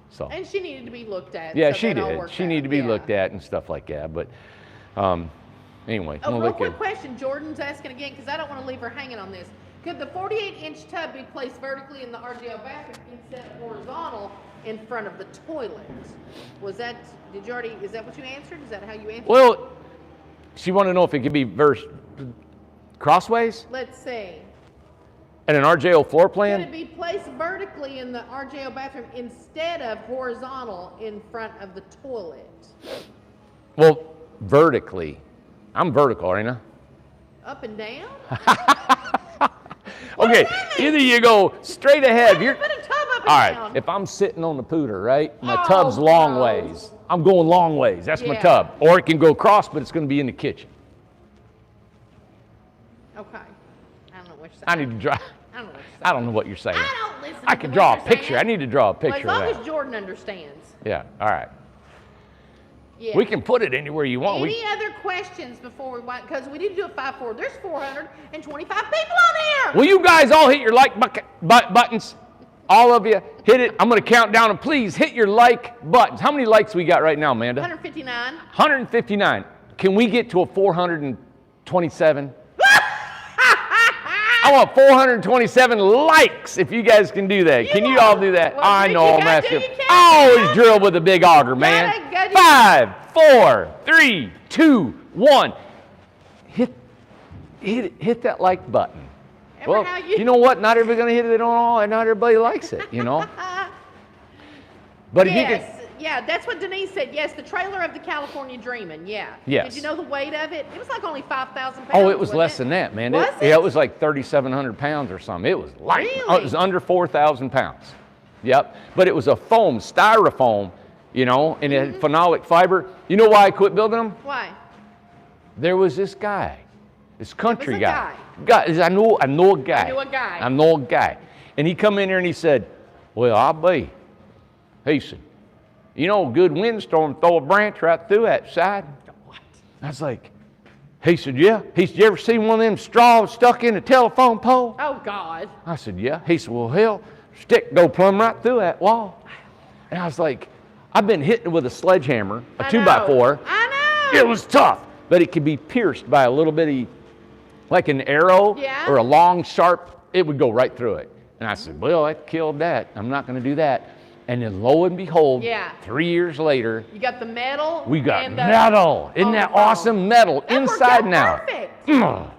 So. And she needed to be looked at. Yeah, so she that all did. worked She out. needed to be Yeah. looked at and stuff like that. But anyway, I'm Oh, gonna real look quick at. question. Jordan's asking again because I don't want to leave her hanging on this. Could the 48-inch tub be placed vertically in the RGL bathroom instead of horizontal in front of the toilet? Is that what you answered? Is that how you answered? Well, she wanted to know if it could be crossways. Let's see. And an RJO floor Could plan? it be placed vertically in the RJO bathroom instead of horizontal in front of the toilet? Well, vertically. I'm vertical, ain't I? Up and down? Okay, either you go straight ahead. You're, Put a tub up and all right, down. if I'm sitting on the pooter, right, my Oh, tub's long gross. ways. I'm going long ways. That's my Yeah. tub. Or it can go across, but it's going to be in the kitchen. Okay. I don't know what you're saying. I need to draw. I don't know what you're saying. I don't know what you're saying. I don't listen I to can what draw a you're picture. saying. I need to draw a Well, picture as of long that. as Jordan understands. Yeah, all right. Yeah. We can put it anywhere you want. Any other questions before we went? Because we need to do a 5-4. There's 425 people on here. Will you guys all hit your like buttons? All of you, hit it. I'm going to count down, and please hit your like buttons. How many likes we got right now, Amanda? 159. 159. Can we get to a 427? I want 427 likes if you guys can do that. Can you all do that? Well, I you know I'm gotta do asking. your count. I always drill with a big auger, man. Gotta- 5, 4, 3, 2, 1. Hit that like button. Remember Well, how you know what? Not everybody's gonna hit it on all, and not everybody likes it. You know. But if you can. Yes, yeah, that's what Denise said. Yes, the trailer of the California Dreamin', yeah. Yes. Did you know the weight of it? It was like only 5,000 pounds. Oh, it was wasn't less it? than that, man. Was it? Yeah, it was like 3,700 pounds or something. It was light. Really? Oh, it was under 4,000 pounds. Yep. But it was a foam, styrofoam, you know, and it had phenolic fiber. You know why I quit building them? Why? There was this guy, this country a guy. I know a guy. I knew a guy. I know a guy. And he come in here and he said, well, I'll be. He said, you know, a good windstorm throw a branch right through that side. What? I was like, he said, yeah. He said, you ever seen one of them straws stuck in a telephone pole? Oh, God. I said, yeah. He said, well, hell, stick go plumb right through that wall. And I was like, I've been hitting with a sledgehammer, a I 2x4. know. I know. It was tough, but it could be pierced by a little bitty, like an arrow Yeah. or a long, sharp, it would go right through it. And I said, well, that killed that. I'm not going to do that. And then lo and behold, Yeah. 3 years later, You got the metal. we got and the metal. Isn't that foam. awesome? Metal That worked inside out now. Perfect. Mm.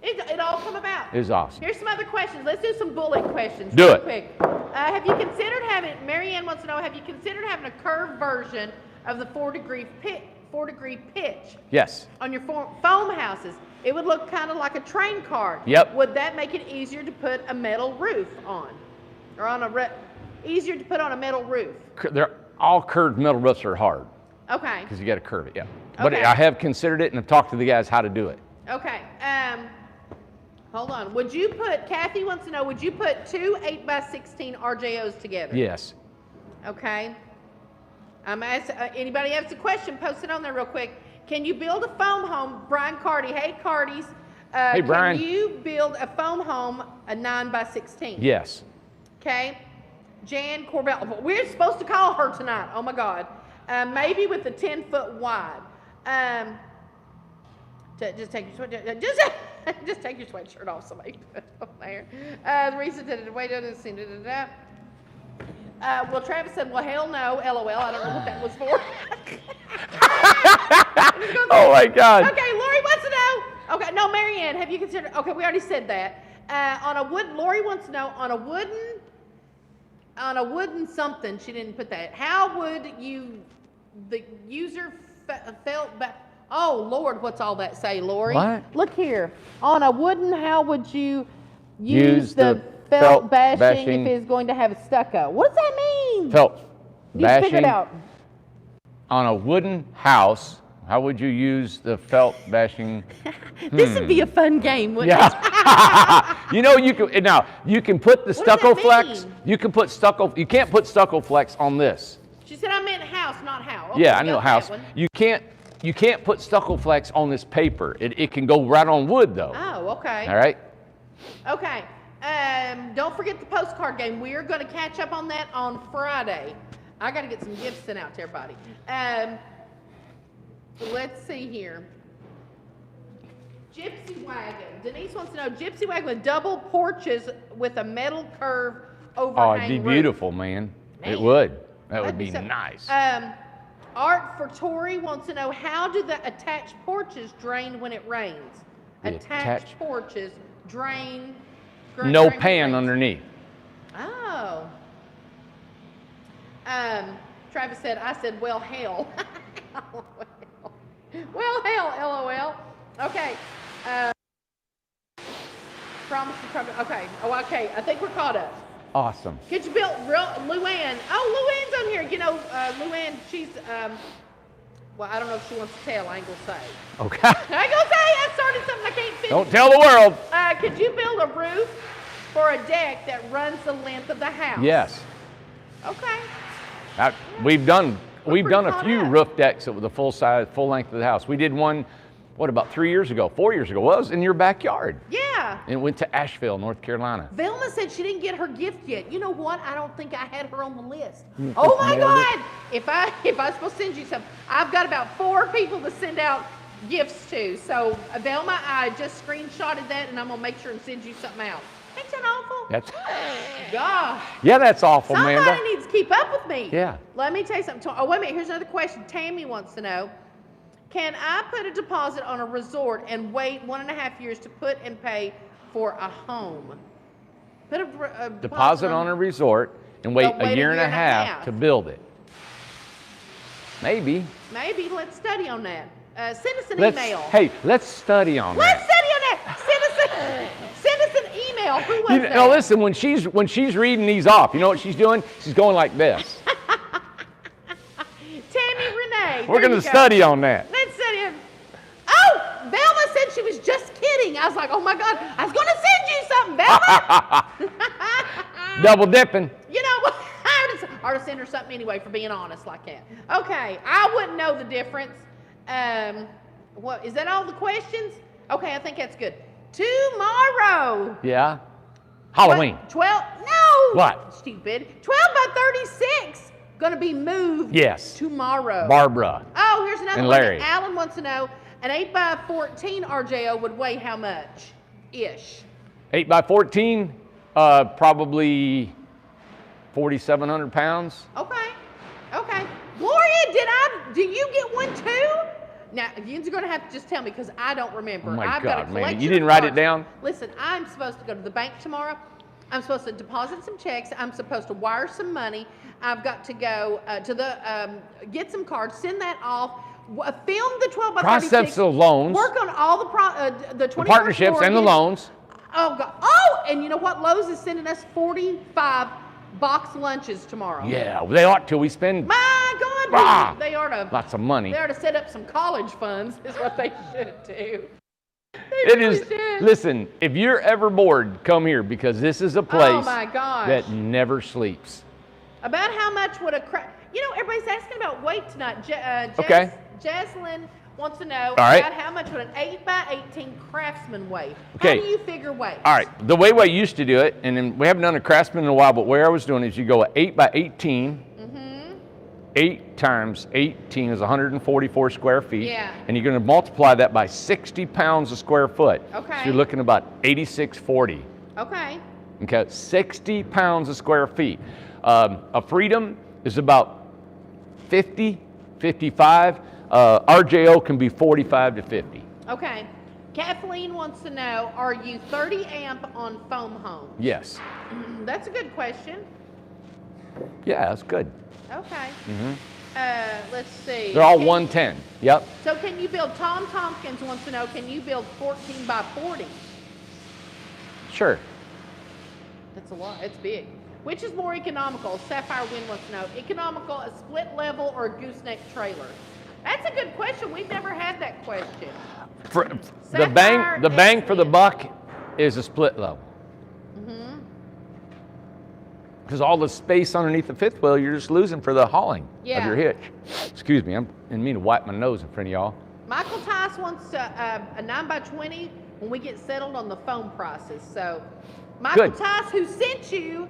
It all come about. It was awesome. Here's some other questions. Let's do some bullet questions. Do real it. Quick. Have you considered having? Marianne wants to know. Have you considered having a curved version of the 4-degree pitch Yes. on your foam houses? It would look kind of like a train car. Yep. Would that make it easier to put a metal roof on, or on a easier to put on a metal roof? They're all curved metal roofs are hard Okay. because you got to curve it. Yeah. But Okay. I have considered it and have talked to the guys how to do it. Okay. Hold on. Would you put? Kathy wants to know. Would you put 2 8x16 RJOs together? Yes. Okay. I'm asking, anybody has a question, post it on there real quick. Can you build a foam home? Brian Carty. Hey, Carties. Hey, Brian. Can you build a foam home, a 9x16? Yes. Okay. Jan Corbell. We're supposed to call her tonight. Oh, my God. Maybe with the 10-foot wide. Just take your sweatshirt. Just take your sweatshirt off. Somebody put it on there. The reason that wait on this. Well, Travis said, "Well, hell no, LOL." I don't know what that was for. Oh my God. Okay, Lori wants to know. Okay, no, Marianne, have you considered? Okay, we already said that. Lori wants to know on a wooden something. She didn't put that. How would the user felt back? Oh Lord, what's all that say, Lori? What? Look here. On a wooden, how would you Use the the felt bashing bashing. if it's going to have a stucco? What does that mean? Felt You figured bashing it out. on a wooden house. How would you use the felt bashing? This would be a fun game, wouldn't it? Yeah. You know, you can put the does stucco that flex. mean? You can put stucco. You can't put stucco flex on this. She said I meant house, not how. Okay, Yeah, I we know got that house. one. You can't put stucco flex on this paper. It can go right on wood though. Oh, okay. All right. Okay. Don't forget the postcard game. We are going to catch up on that on Friday. I got to get some gifts sent out to everybody. Let's see here. Gypsy wagon. Denise wants to know gypsy wagon with double porches with a metal curve Oh, overhang it'd be roof. beautiful, man. It Man. would. That That'd would be so- nice. Art for Tori wants to know how do the attached porches drain when it rains? The Attached porches drain no pan underneath. Oh. Travis said, I said, well, hell. Well, hell, LOL. Okay. Promise to try to, okay. Oh, okay. I think we're caught up. Awesome. Could you build Luann? Oh, Luann's on here. You know, Luann, she's, well, I don't know if she wants to tell. I ain't gonna say. Okay. I ain't gonna say. I started something I can't finish. Don't tell the world. Could you build a roof for a deck that runs the length of the house? Yes. Okay. We've done pretty a caught few up. roof decks that were the full size, full length of the house. We did one, what, about 4 years ago? Well, it was in your backyard. Yeah. And it went to Asheville, North Carolina. Velma said she didn't get her gift yet. You know what? I don't think I had her on the list. Oh my God! If I'm supposed to send you something, I've got about 4 people to send out gifts to. So Velma, I just screenshotted that, and I'm gonna make sure and send you something out. Ain't that awful? That's Gosh. yeah, that's awful, Somebody Amanda. needs to keep up with me. Yeah. Let me tell you something. Oh, wait a minute. Here's another question. Tammy wants to know, can I put a deposit on a resort and wait 1.5 years to put and pay for a home? Put a Deposit on a resort and wait But a year and a half to build it. Maybe. Maybe. Let's study on that. Send us an email. Hey, let's study on Let's that. study on that. Send us an email. Who was that? Now listen, when she's reading these off, you know what she's doing? She's going like this. Tammy Renee. We're there going you to go. study on that. Let's study on. Oh, Velma said she was just kidding. I was like, oh my God, I was going to send you something, Velma. Double dipping. You know what? I ought to send her something anyway for being honest like that. Okay, I wouldn't know the difference. What is that? All the questions? Okay, I think that's good. Tomorrow. Yeah. Halloween. 12. No. What? Stupid. 12 by 36. Going to be moved. Yes. Tomorrow. Barbara. Oh, here's another And one. Larry. Alan wants to know, an 8 by 14 RJO would weigh how much? Ish. 8 by 14, probably 4,700 pounds. Okay. Okay. Gloria, do you get one too? Now, you're going to have to just tell me because I don't remember. Oh my I've got a God, man. collection You didn't of write it cards. down? Listen, I'm supposed to go to the bank tomorrow. I'm supposed to deposit some checks. I'm supposed to wire some money. I've got to go to the get some cards, send that off, film the 12 by 36. Process the loans. Work on all the 24 Partnerships and the loans. Oh God! Oh, and you know what? Lowe's is sending us 45 box lunches tomorrow. Yeah, they ought to. We spend My God, Ah, they ought to. lots of money. They ought to set up some college funds. Is what they should do. It is. Listen, if you're ever bored, come here because this is a place Oh my gosh! that never sleeps. About how much would you know, everybody's asking about weight tonight. Okay. Jaslyn wants to know right. about how much would an 8 by 18 Craftsman weigh. Okay. How do you figure weight? All right, the way I used to do it, and then we haven't done a Craftsman in a while, but where I was doing is you go 8 by 18. 8 times 18 is 144 square feet. Yeah. And you're going to multiply that by 60 pounds a square foot. Okay. So you're looking about 8640. Okay. Okay, 60 pounds a square feet. A Freedom is about 50, 55. RJO can be 45 to 50. Okay. Kathleen wants to know, are you 30 amp on foam home? Yes. That's a good question. Yeah, that's good. Okay. Let's see. They're all Can- 110. Yep. So can you build, Tom Tompkins wants to know, can you build 14 by 40? Sure. That's a lot. It's big. Which is more economical? Sapphire Wind wants to know. Economical, a split level or a gooseneck trailer? That's a good question. We've never had that question. The Sapphire bang for the X-Men. buck is a split level. Because all the space underneath the fifth wheel, you're just losing for the hauling Yeah. of your hitch. Excuse me, I didn't mean to wipe my nose in front of y'all. Michael Tice wants a 9 by 20 when we get settled on the foam prices. So, Michael Good. Tice, who sent you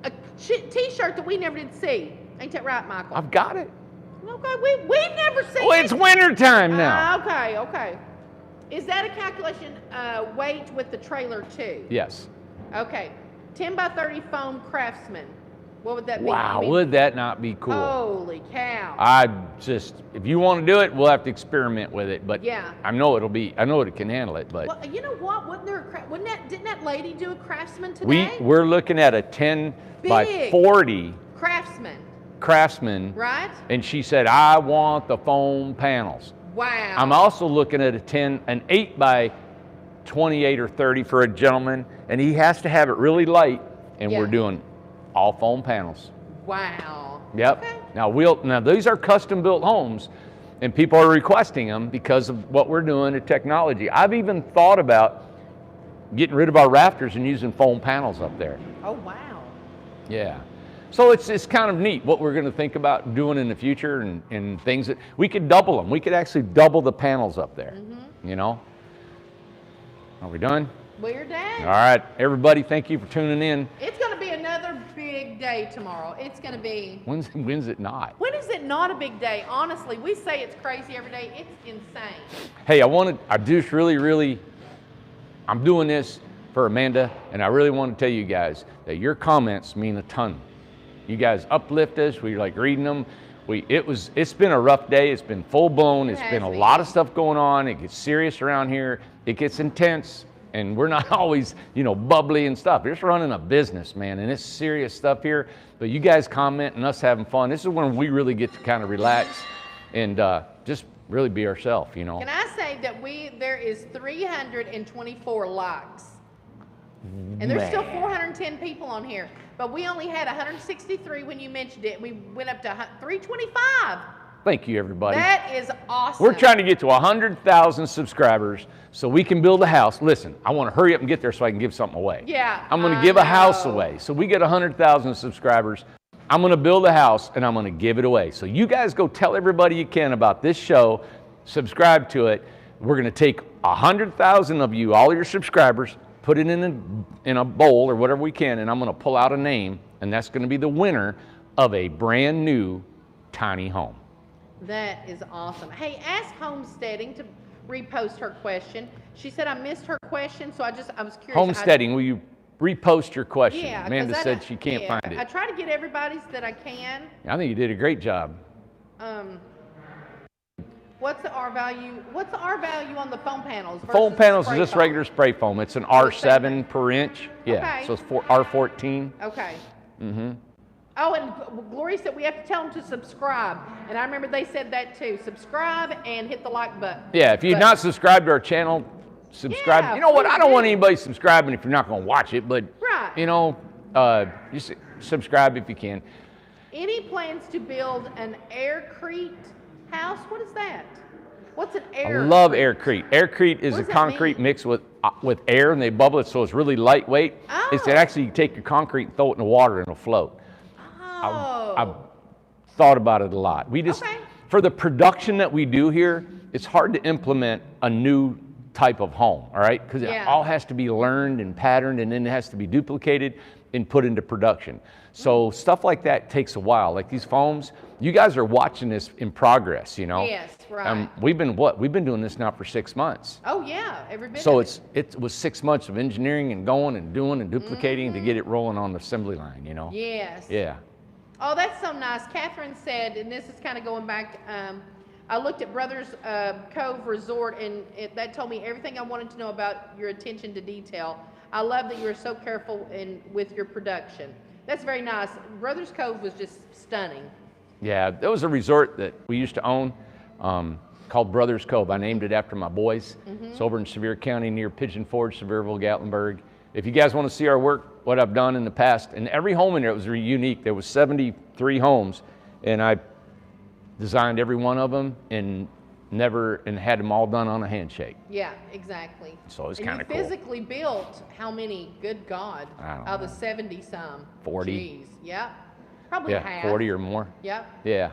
a T-shirt that we never did see. Ain't that right, Michael? I've got it. Okay, we've never seen Well, it. it's winter time now. Okay. Is that a calculation weight with the trailer too? Yes. Okay. 10 by 30 foam Craftsman. What would that be? Wow, I mean, would that not be cool? holy cow. If you want to do it, we'll have to experiment with it. But Yeah. I know it can handle it. But Well, you know what? Didn't that lady do a Craftsman today? we're looking at a 10 by Big. 40 Craftsman, Craftsman, right? and she said, I want the foam panels. Wow. I'm also looking at an 8 by 28 or 30 for a gentleman, and he has to have it really light, and Yeah. we're doing all foam panels. Wow. Yep. Okay. Now these are custom built homes, and people are requesting them because of what we're doing to technology. I've even thought about getting rid of our rafters and using foam panels up there. Oh, wow. Yeah. So it's kind of neat what we're going to think about doing in the future, and things that we could double them. We could actually double the panels up there. Mm-hmm. You know. Are we done? We're done. All right, everybody. Thank you for tuning in. It's going to be another big day tomorrow. It's going to be. When's it not? When is it not a big day? Honestly, we say it's crazy every day. It's insane. Hey, I just really, I'm doing this for Amanda, and I really want to tell you guys that your comments mean a ton. You guys uplift us. We like reading them. It's been a rough day. It's been full blown. It's been a lot of stuff going on. It gets serious around here. It gets intense, and we're not always, bubbly and stuff. We're just running a business, man, and it's serious stuff here. But you guys comment and us having fun. This is when we really get to kind of relax and just really be ourselves, Can I say that there is 324 likes, and there's still 410 people on here, but we only had 163 when you mentioned it. We went up to 325. Thank you, everybody. That is awesome. We're trying to get to 100,000 subscribers so we can build a house. Listen, I want to hurry up and get there so I can give something away. Yeah, I'm going to I give a house know. away. So we get 100,000 subscribers. I'm going to build a house and I'm going to give it away. So you guys go tell everybody you can about this show. Subscribe to it. We're going to take 100,000 of you, all your subscribers, put it in a bowl or whatever we can, and I'm going to pull out a name, and that's going to be the winner of a brand new tiny home. That is awesome. Hey, ask Homesteading to repost her question. She said I missed her question, so I was curious. Homesteading, will you repost your question? Yeah, 'cause Amanda said she can't find I it. try to get everybody's that I can. I think you did a great job. What's the R value? What's the R value on the foam panels? Foam versus panels is spray just foam? regular spray foam. It's an What's that? R7 per inch. Yeah, Okay. so it's R14. Okay. Mm-hmm. Oh, and Gloria said we have to tell them to subscribe, and I remember they said that too. Subscribe and hit the like button. Yeah, if you're not subscribed to our channel, subscribe. Yeah, You know what? please I don't want do. anybody subscribing if you're not going to watch it, but Right. just subscribe if you can. Any plans to build an aircrete house? What is that? What's an air? I love aircrete. Aircrete is What a does that concrete mean? mixed with air, and they bubble it so it's really lightweight. It's Oh. actually you take your concrete and throw it in the water and it'll float. Oh. I've thought about it a lot. We just, Okay. for the production that we do here, it's hard to implement a new type of home, all right? Because Yeah. it all has to be learned and patterned, and then it has to be duplicated and put into production. So stuff like that takes a while. Like these foams, you guys are watching this in progress, Yes, right. We've been doing this now for 6 months. Oh yeah, every bit. So of it was 6 months of engineering and going and doing and duplicating to get it rolling on the assembly line, Yes. Yeah. Oh, that's so nice. Catherine said, and this is kind of going back. I looked at Brothers Cove Resort, and that told me everything I wanted to know about your attention to detail. I love that you are so careful with your production. That's very nice. Brothers Cove was just stunning. Yeah, there was a resort that we used to own called Brothers Cove. I named it after my boys. It's over in Sevier County near Pigeon Forge, Sevierville, Gatlinburg. If you guys want to see our work, what I've done in the past, and every home in there was really unique. There was 73 homes, and I designed every one of them and had them all done on a handshake. Yeah, exactly. So it was And kind you of cool. physically built how many? Good God. I don't Out of know. the 70 some. 40. Jeez. Yep. Probably Yeah, half. 40 or more. Yep. Yeah.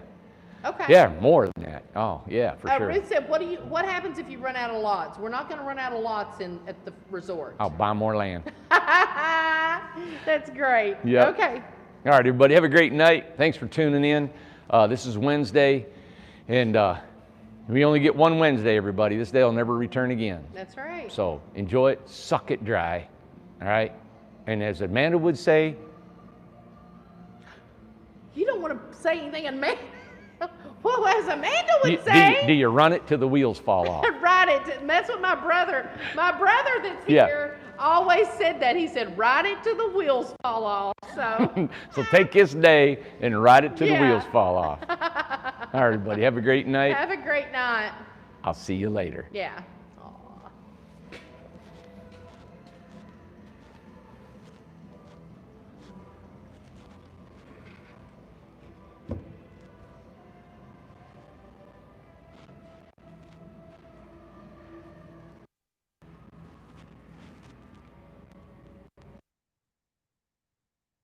Okay. Yeah, more than that. Oh, yeah, for sure. Ruth said, what happens if you run out of lots? We're not going to run out of lots at the resort. I'll buy more land. That's great. Yep. Okay. All right, everybody, have a great night. Thanks for tuning in. This is Wednesday, and we only get one Wednesday, everybody. This day will never return again. That's right. So enjoy it, suck it dry, all right? And as Amanda would say, say anything. And man, well, as Amanda would say, Do you run it till the wheels fall off? ride it. That's what my brother that's Yeah. here always said that. He said, ride it till the wheels fall off. So, So take this day and ride it till the Yeah. wheels fall off. All right, everybody, have a great night. have a great night. I'll see you later. Yeah.